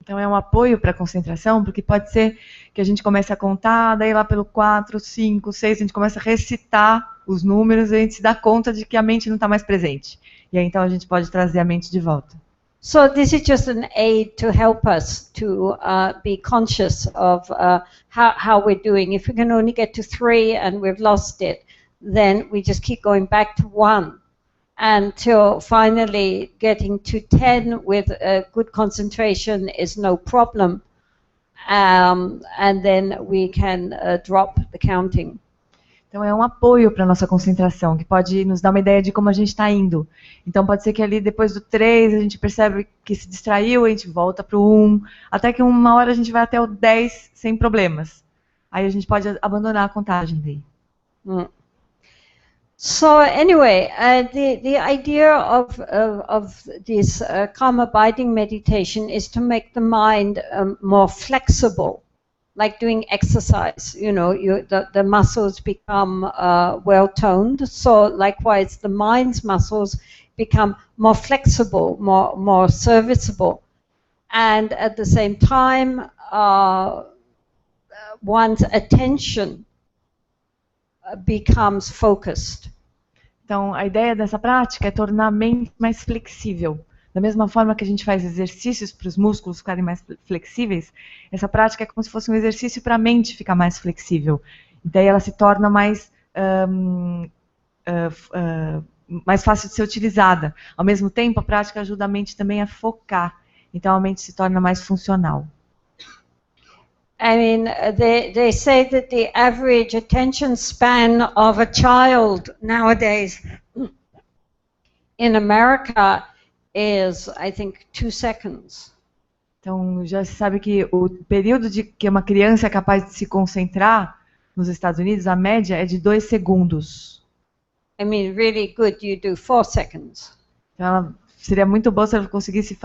Então é um apoio para a concentração, porque pode ser que a gente comece a contar, daí lá pelo 4, 5, 6, a gente começa a recitar os números e a gente se dá conta de que a mente não está mais presente. E aí então a gente pode trazer a mente de volta. So this is just an aid to help us to be conscious of how we're doing. If we can only get to 3 and we've lost it, then we just keep going back to 1 until finally getting to 10 with good concentration is no problem, and then we can drop the counting. Então é um apoio para a nossa concentração, que pode nos dar uma ideia de como a gente está indo. Então pode ser que ali depois do 3 a gente percebe que se distraiu, a gente volta para o 1, até que uma hora a gente vai até o 10 sem problemas. Aí a gente pode abandonar a contagem daí. So anyway, the idea of this calm abiding meditation is to make the mind more flexible, like doing exercise. You know, the muscles become well toned. So likewise, the mind's muscles become more flexible, more serviceable, and at the same time, one's attention becomes focused. Então, a ideia dessa prática é tornar a mente mais flexível. Da mesma forma que a gente faz exercícios para os músculos ficarem mais flexíveis, essa prática é como se fosse um exercício para a mente ficar mais flexível. E daí ela se torna mais fácil de ser utilizada. Ao mesmo tempo, a prática ajuda a mente também a focar. Então, a mente se torna mais funcional. I mean, they say that the average attention span of a child nowadays in America is, I think, 2 seconds. Então, já se sabe que o período de que uma criança é capaz de se concentrar nos Estados Unidos, a média é de 2 segundos. I mean, really good, you do 4 seconds. Então, seria muito bom se ela conseguisse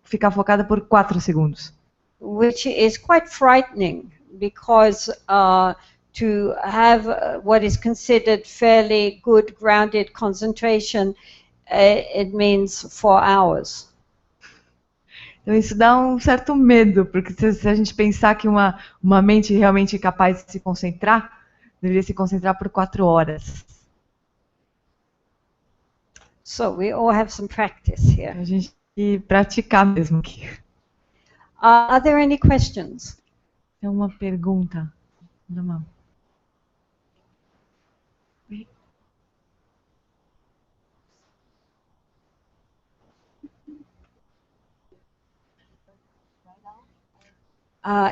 ficar focada por 4 segundos. Which is quite frightening, because to have what is considered fairly good grounded concentration, it means 4 hours. Então isso dá um certo medo, porque se a gente pensar que uma mente realmente capaz de se concentrar, deveria se concentrar por 4 horas. So we all have some practice here. A gente tem que praticar mesmo aqui. Are there any questions? Tem uma pergunta.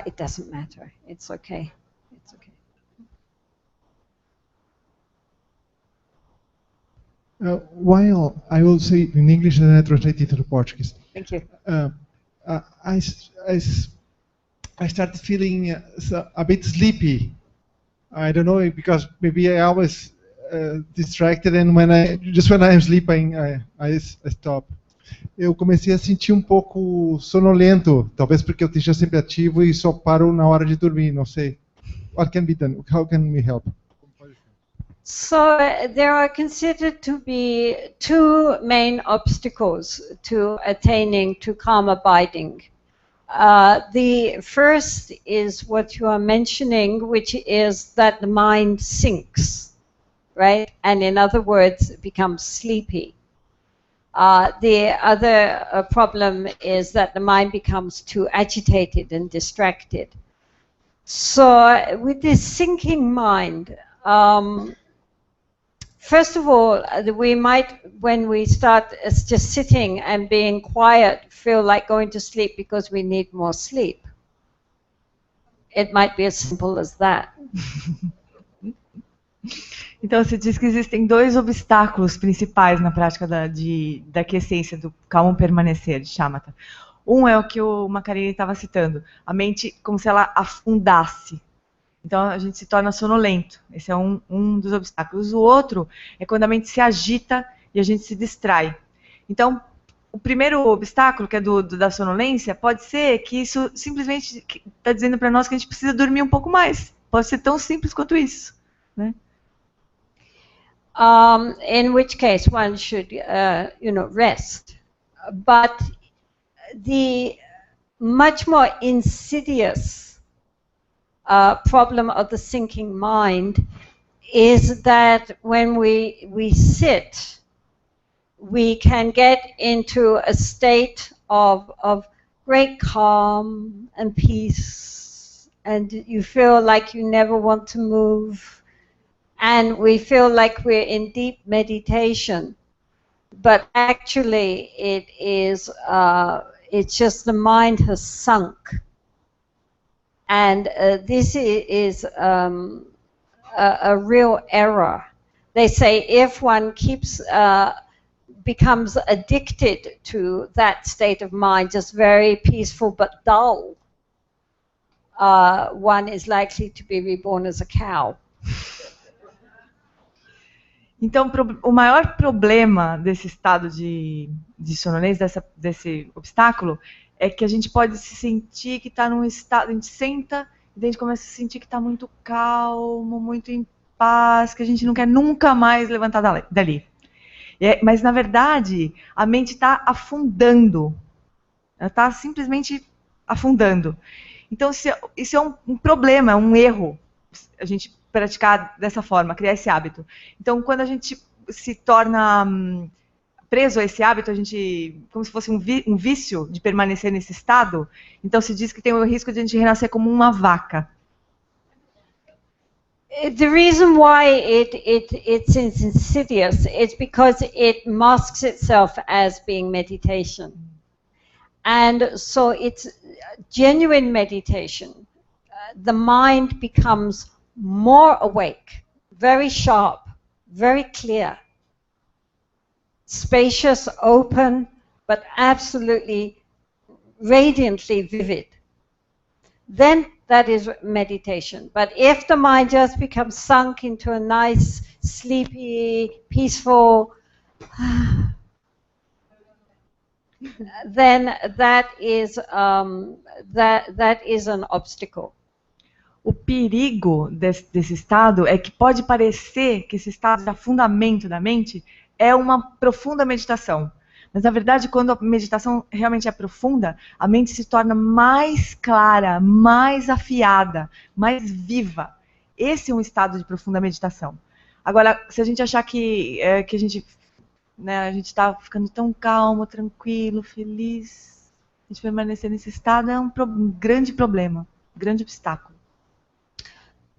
It doesn't matter. It's okay. It's okay. While I will say in English and I translate it to Portuguese. Thank you. I started feeling a bit sleepy. I don't know, because maybe I always distracted, and when I'm sleeping, I stop. Eu comecei a sentir um pouco sonolento, talvez porque eu esteja sempre ativo e só paro na hora de dormir, não sei. What can be done? How can we help? So there are considered to be 2 main obstacles to attaining to calm abiding. The first is what you are mentioning, which is that the mind sinks, right? And in other words, it becomes sleepy. The other problem is that the mind becomes too agitated and distracted. So with this sinking mind, first of all, we might, when we start just sitting and being quiet, feel like going to sleep because we need more sleep. It might be as simple as that. Então, você diz que existem dois obstáculos principais na prática da aquiescência, do calmo permanecer, de shamatha. Um é o que o Macarene estava citando, a mente como se ela afundasse. Então, a gente se torna sonolento. Esse é um dos obstáculos. O outro é quando a mente se agita e a gente se distrai. Então, o primeiro obstáculo, que é da sonolência, pode ser que isso simplesmente está dizendo para nós que a gente precisa dormir um pouco mais. Pode ser tão simples quanto isso, né? In which case one should, rest. But the much more insidious problem of the sinking mind is that when we sit, we can get into a state of great calm and peace, and you feel like you never want to move. And we feel like we're in deep meditation, but actually it is, it's just the mind has sunk. And this is a real error. They say if one becomes addicted to that state of mind, just very peaceful but dull, one is likely to be reborn as a cow. Então, o maior problema desse estado de sonolência, desse obstáculo, é que a gente pode se sentir que está num estado, a gente senta e a gente começa a sentir que está muito calmo, muito em paz, que a gente não quer nunca mais levantar dali. Mas, na verdade, a mente está afundando. Ela está simplesmente afundando. Então, isso é um problema, é um erro, a gente praticar dessa forma, criar esse hábito. Então, quando a gente se torna preso a esse hábito, a gente, como se fosse um vício de permanecer nesse estado, então se diz que tem o risco de a gente renascer como uma vaca. The reason why it's insidious is because it masks itself as being meditation. And so it's genuine meditation. The mind becomes more awake, very sharp, very clear, spacious, open, but absolutely radiantly vivid. Then that is meditation. But if the mind just becomes sunk into a nice, sleepy, peaceful, then that is an obstacle. O perigo desse estado é que pode parecer que esse estado de afundamento da mente é uma profunda meditação. Mas, na verdade, quando a meditação realmente é profunda, a mente se torna mais clara, mais afiada, mais viva. Esse é um estado de profunda meditação. Agora, se a gente achar que a gente está ficando tão calmo, tranquilo, feliz, a gente permanecer nesse estado é um grande problema, um grande obstáculo.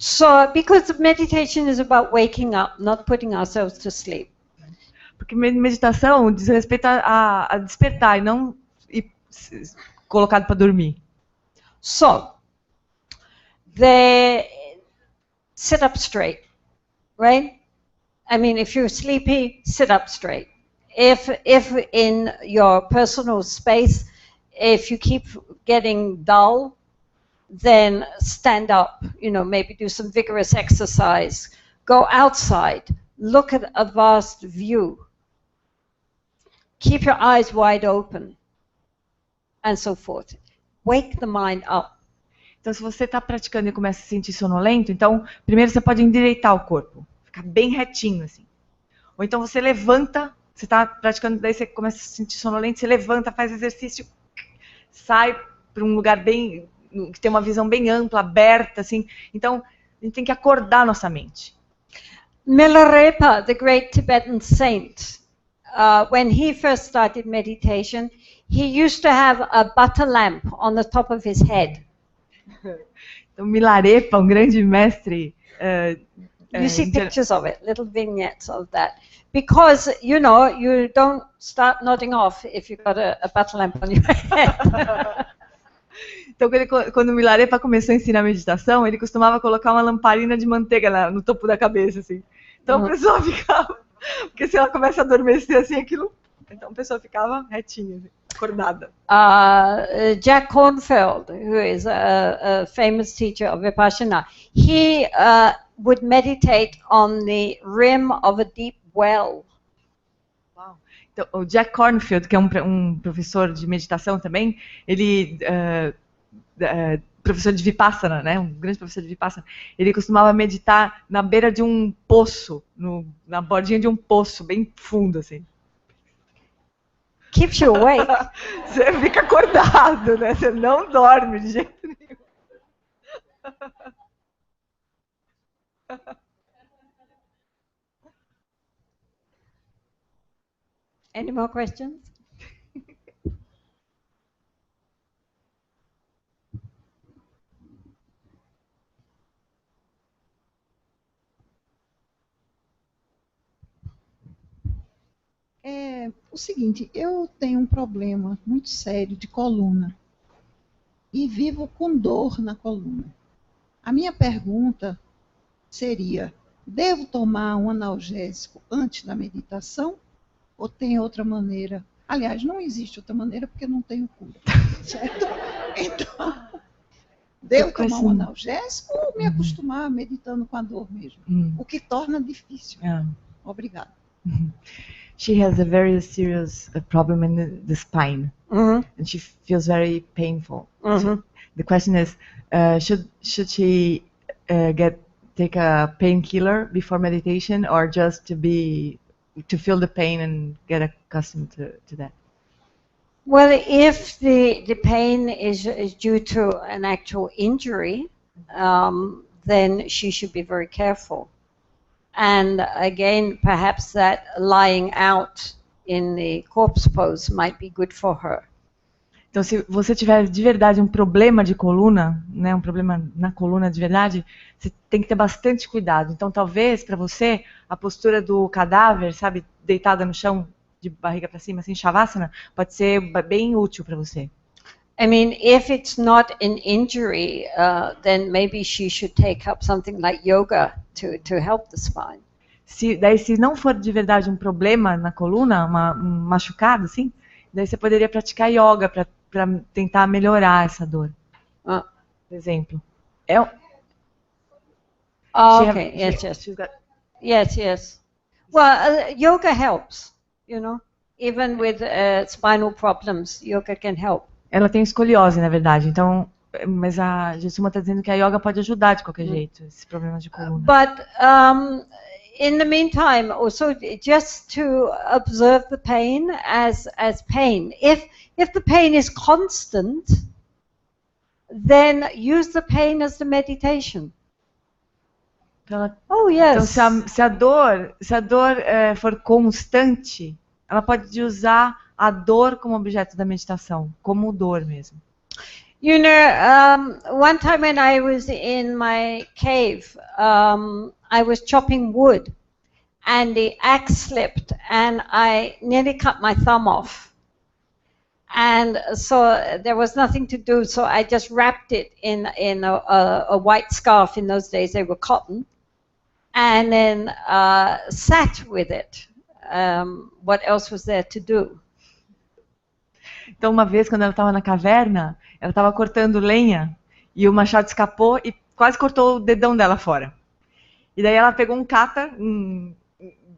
So, because meditation is about waking up, not putting ourselves to sleep. Porque meditação diz respeito a despertar e não ir colocado para dormir. So, sit up straight, right? I mean, if you're sleepy, sit up straight. If in your personal space, if you keep getting dull, then stand up, maybe do some vigorous exercise, go outside, look at a vast view, keep your eyes wide open, and so forth. Wake the mind up. Então, se você está praticando e começa a se sentir sonolento, então, primeiro você pode endireitar o corpo, ficar bem retinho, assim. Ou então você levanta, você está praticando, daí você começa a se sentir sonolento, você levanta, faz exercício, sai um lugar bem, que tem uma visão bem ampla, aberta, assim. Então, a gente tem que acordar nossa mente. Milarepa, the great Tibetan saint, when he first started meditation, he used to have a butter lamp on the top of his head. Então, Milarepa, um grande mestre... You see pictures of it, little vignettes of that. Because, you don't start nodding off if you've got a butter lamp on your head. Então, quando o Milarepa começou a ensinar meditação, ele costumava colocar uma lamparina de manteiga no topo da cabeça, assim. Então, a pessoa ficava... Porque se ela começa a adormecer, assim, aquilo... Então, a pessoa ficava retinha, assim, acordada. Jack Kornfield, who is a famous teacher of Vipassana, he would meditate on the rim of a deep well. Wow. Então, o Jack Kornfield, que é um professor de meditação também, ele, professor de Vipassana, né, um grande professor de Vipassana, ele costumava meditar na beira de um poço, na bordinha de um poço, bem fundo, assim. Keeps you awake. Você fica acordado, né? Você não dorme de jeito nenhum. Any more questions? É o seguinte, eu tenho um problema muito sério de coluna e vivo com dor na coluna. A minha pergunta seria, devo tomar um analgésico antes da meditação ou tem outra maneira? Aliás, não existe outra maneira porque não tenho cura, certo? Então, devo tomar um analgésico ou me acostumar meditando com a dor mesmo? O que torna difícil. Obrigada. She has a very serious problem in the spine, and she feels very painful. So the question is, should she take a painkiller before meditation, or just to feel the pain and get accustomed to that? Well, if the pain is due to an actual injury, then she should be very careful. And again, perhaps that lying out in the corpse pose might be good for her. Então, se você tiver de verdade um problema de coluna, né, um problema na coluna de verdade, você tem que ter bastante cuidado. Então, talvez para você a postura do cadáver, sabe, deitada no chão de barriga para cima, assim, shavasana, pode ser bem útil para você. I mean, if it's not an injury, then maybe she should take up something like yoga to help the spine. Se não for de verdade um problema na coluna, um machucado, assim, daí você poderia praticar yoga para tentar melhorar essa dor. Por exemplo. Okay. Yes. Well, yoga helps, Even with spinal problems, yoga can help. Ela tem escoliose, na verdade, então, mas a Jetsunma está dizendo que a yoga pode ajudar de qualquer jeito, esses problemas de coluna. But in the meantime, also just to observe the pain as pain. If the pain is constant, then use the pain as the meditation. Então, yes. Então, se a dor for constante, ela pode usar a dor como objeto da meditação, como dor mesmo. One time when I was in my cave, I was chopping wood, and the axe slipped, and I nearly cut my thumb off. And so there was nothing to do, so I just wrapped it in a white scarf. In those days, they were cotton, and then sat with it. What else was there to do? Então, uma vez, quando ela estava na caverna, ela estava cortando lenha e o machado escapou e quase cortou o dedão dela fora. E daí ela pegou um kata,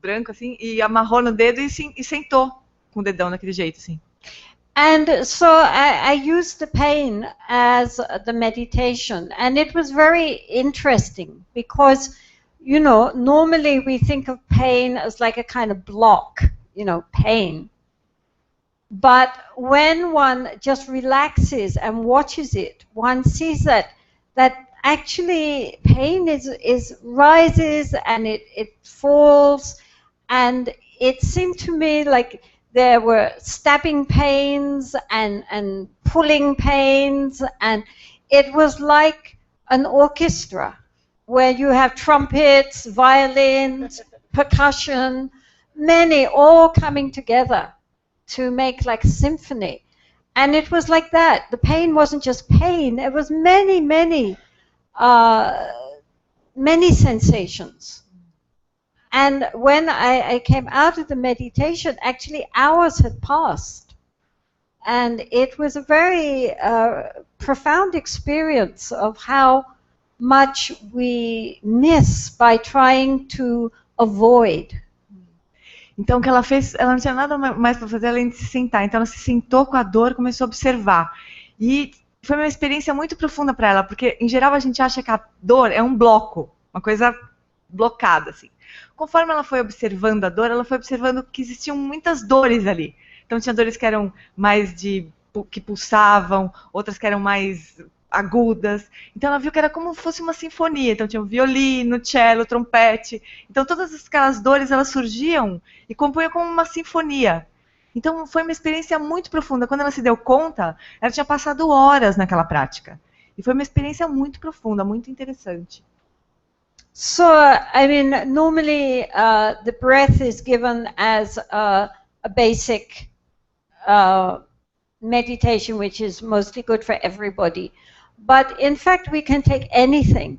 branco assim, e amarrou no dedo e sentou com o dedão daquele jeito, assim. And so I used the pain as the meditation, and it was very interesting because, normally we think of pain as like a kind of block, pain. But when one just relaxes and watches it, one sees that actually pain is rises and it falls, and it seemed to me like there were stabbing pains and pulling pains, and it was like an orchestra where you have trumpets, violins, percussion, many all coming together to make like a symphony. And it was like that. The pain wasn't just pain, it was many sensations. And when I came out of the meditation, actually hours had passed. And it was a very profound experience of how much we miss by trying to avoid. Então, o que ela fez, ela não tinha nada mais para fazer além de se sentar. Então, ela se sentou com a dor e começou a observar. E foi uma experiência muito profunda para ela, porque, em geral, a gente acha que a dor é um bloco, uma coisa blocada, assim. Conforme ela foi observando a dor, ela foi observando que existiam muitas dores ali. Então, tinha dores que eram mais que pulsavam, outras que eram mais agudas. Então, ela viu que era como se fosse uma sinfonia. Então, tinha o violino, cello, trompete. Então, todas aquelas dores, elas surgiam e compunham como uma sinfonia. Então, foi uma experiência muito profunda. Quando ela se deu conta, ela tinha passado horas naquela prática. E foi uma experiência muito profunda, muito interessante. So, I mean, normally the breath is given as a basic meditation, which is mostly good for everybody. But in fact, we can take anything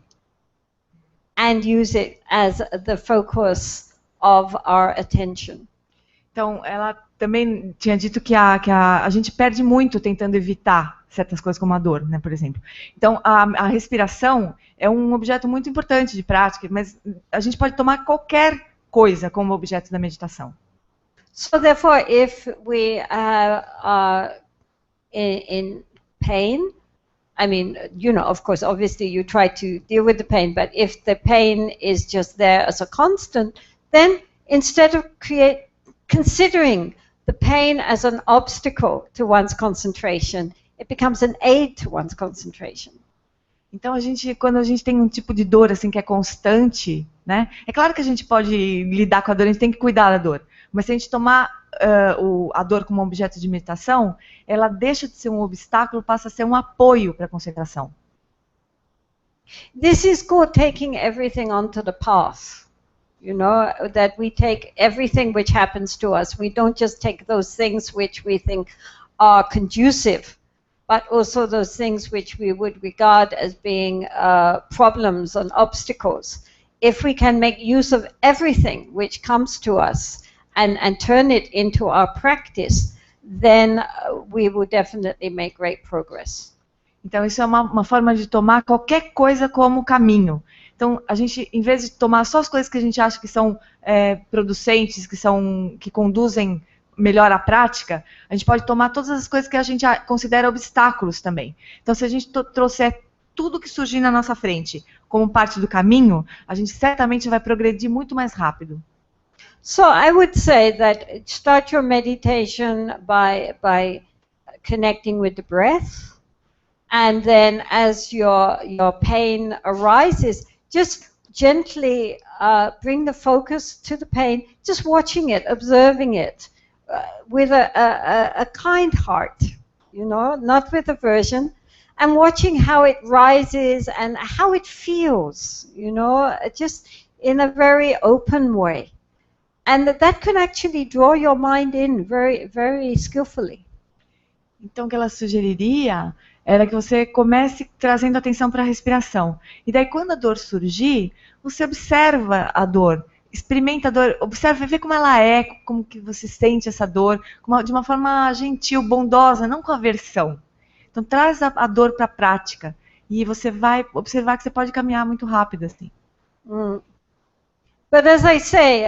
and use it as the focus of our attention. Então, ela também tinha dito que a gente perde muito tentando evitar certas coisas como a dor, né, por exemplo. Então, a respiração é um objeto muito importante de prática, mas a gente pode tomar qualquer coisa como objeto da meditação. So therefore, if we are in pain, I mean, you know, of course, obviously you try to deal with the pain, but if the pain is just there as a constant, then instead of considering the pain as an obstacle to one's concentration, it becomes an aid to one's concentration. Então, quando a gente tem um tipo de dor assim que é constante, né? É claro que a gente pode lidar com a dor, a gente tem que cuidar da dor. Mas se a gente tomar a dor como um objeto de meditação, ela deixa de ser um obstáculo, passa a ser um apoio para a concentração. This is called taking everything onto the path. You know, that we take everything which happens to us. We don't just take those things which we think are conducive, but also those things which we would regard as being problems and obstacles. If we can make use of everything which comes to us and turn it into our practice, then we will definitely make great progress. Então, isso é uma forma de tomar qualquer coisa como caminho. Então, a gente, em vez de tomar só as coisas que a gente acha que são producentes, que conduzem melhor à prática, a gente pode tomar todas as coisas que a gente considera obstáculos também. Então, se a gente trouxer tudo que surgir na nossa frente como parte do caminho, a gente certamente vai progredir muito mais rápido. So I would say that start your meditation by connecting with the breath, and then as your pain arises, just gently bring the focus to the pain, just watching it, observing it with a kind heart, you know, not with aversion, and watching how it rises and how it feels, you know, just in a very open way. And that can actually draw your mind in very, very skillfully. Então, o que ela sugeriria era que você comece trazendo atenção para a respiração. E daí, quando a dor surgir, você observa a dor, experimenta a dor, observa e vê como ela é, como que você sente essa dor, de uma forma gentil, bondosa, não com aversão. Então, traz a dor para a prática e você vai observar que você pode caminhar muito rápido assim. But as I say,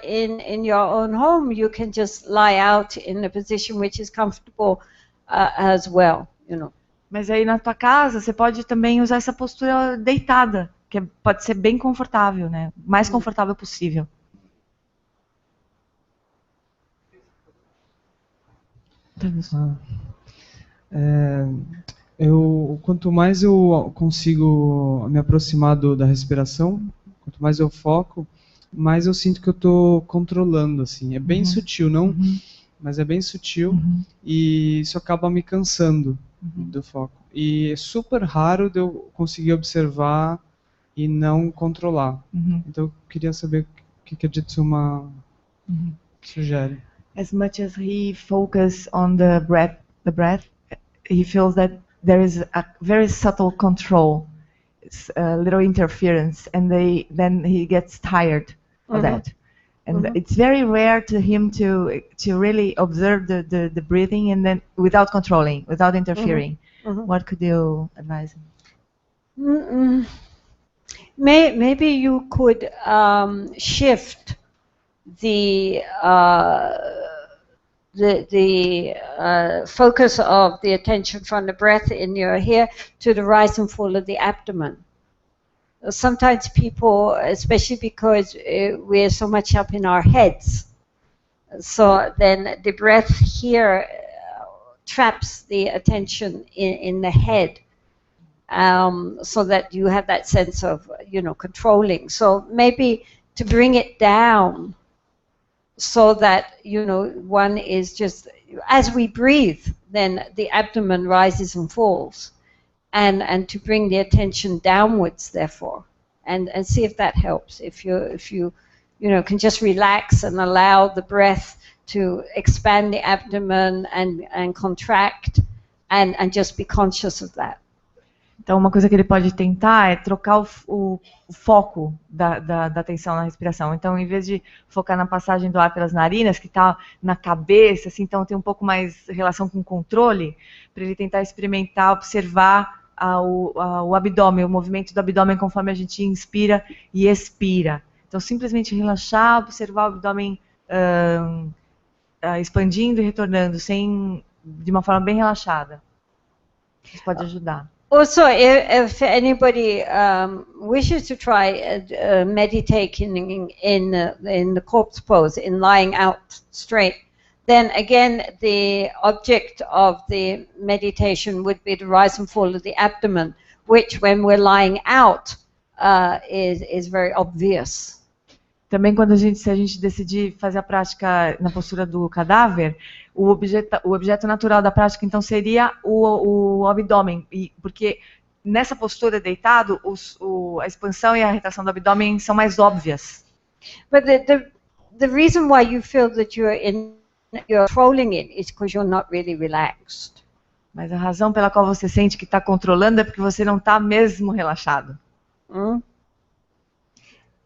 in your own home, you can just lie out in a position which is comfortable as well, you know. Mas aí na tua casa, você pode também usar essa postura deitada, que pode ser bem confortável, né? Mais confortável possível. Quanto mais eu consigo me aproximar da respiração, quanto mais eu foco, mais eu sinto que eu estou controlando, assim. É bem sutil, não? Mas é bem sutil e isso acaba me cansando do foco. E é super raro de eu conseguir observar e não controlar. Então eu queria saber o que a Jetsunma sugere. As much as he focuses on the breath, he feels that there is a very subtle control, a little interference, and then he gets tired of that. And it's very rare to him to really observe the breathing and then without controlling, without interfering. What could you advise him? Maybe you could shift the focus of the attention from the breath in your here to the rise and fall of the abdomen. Sometimes people, especially because we're so much up in our heads, so then the breath here traps the attention in the head, so that you have that sense of, controlling. So maybe to bring it down so that, one is just, as we breathe, then the abdomen rises and falls. And to bring the attention downwards, therefore, and see if that helps. If you can just relax and allow the breath to expand the abdomen and contract, and just be conscious of that. Então, uma coisa que ele pode tentar é trocar o foco da atenção na respiração. Então, em vez de focar na passagem do ar pelas narinas, que está na cabeça, assim, então tem um pouco mais relação com o controle, para ele tentar experimentar, observar o abdômen, o movimento do abdômen conforme a gente inspira e expira. Então, simplesmente relaxar, observar o abdômen expandindo e retornando, de uma forma bem relaxada. Isso pode ajudar. Also, if anybody wishes to try meditating in the corpse pose, in lying out straight, then again the object of the meditation would be the rise and fall of the abdomen, which when we're lying out is very obvious. Também se a gente decidir fazer a prática na postura do cadáver, o objeto natural da prática então seria o abdômen, porque nessa postura deitado a expansão e a retração do abdômen são mais óbvias. But the reason why you feel that you're controlling it is because you're not really relaxed. Mas a razão pela qual você sente que está controlando é porque você não está mesmo relaxado.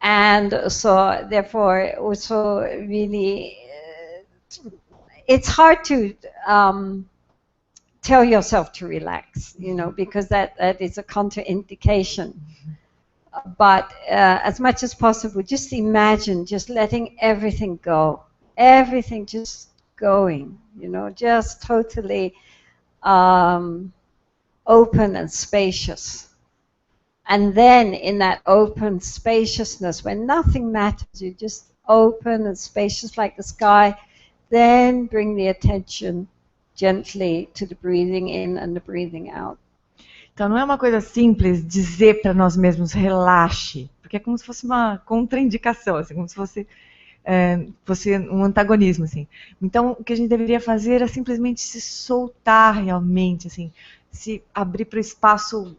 And so, therefore, also really, it's hard to tell yourself to relax, because that is a contraindication. But as much as possible, just imagine just letting everything go, everything just going, just totally open and spacious. And then in that open spaciousness, when nothing matters, you're just open and spacious like the sky, then bring the attention gently to the breathing in and the breathing out. Então não é uma coisa simples dizer para nós mesmos relaxe, porque é como se fosse uma contraindicação, assim, como se fosse um antagonismo, assim. Então o que a gente deveria fazer é simplesmente se soltar realmente, assim, se abrir para o espaço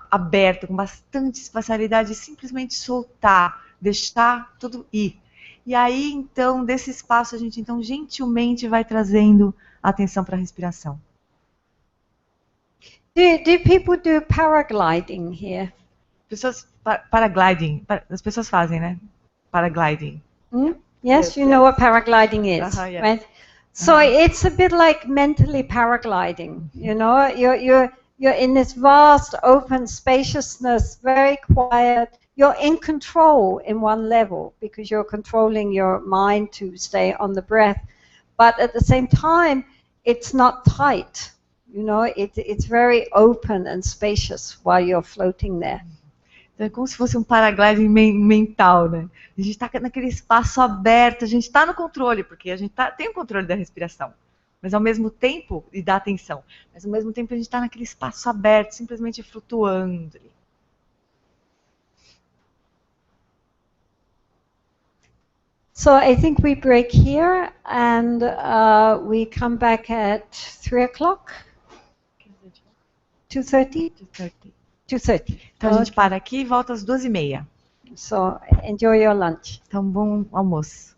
aberto, com bastante facilidade, simplesmente soltar, deixar tudo ir. E aí, então, desse espaço, a gente, então, gentilmente vai trazendo a atenção para a respiração. Do people do paragliding here? Pessoas, paragliding, as pessoas fazem, né? Paragliding. Yes, you know what paragliding is, yes. right? So it's a bit like mentally paragliding, You're in this vast, open spaciousness, very quiet. You're in control in one level because you're controlling your mind to stay on the breath. But at the same time, it's not tight. It's very open and spacious while you're floating there. Então é como se fosse um paragliding mental, né? A gente está naquele espaço aberto, a gente está no controle, porque a gente tem o controle da respiração. Mas ao mesmo tempo, e dá atenção, mas ao mesmo tempo a gente está naquele espaço aberto, simplesmente flutuando ali. So I think we break here and we come back at 3 o'clock, 2:30? 2:30. Então a gente para aqui e volta às 2:30. So enjoy your lunch. Então, bom almoço.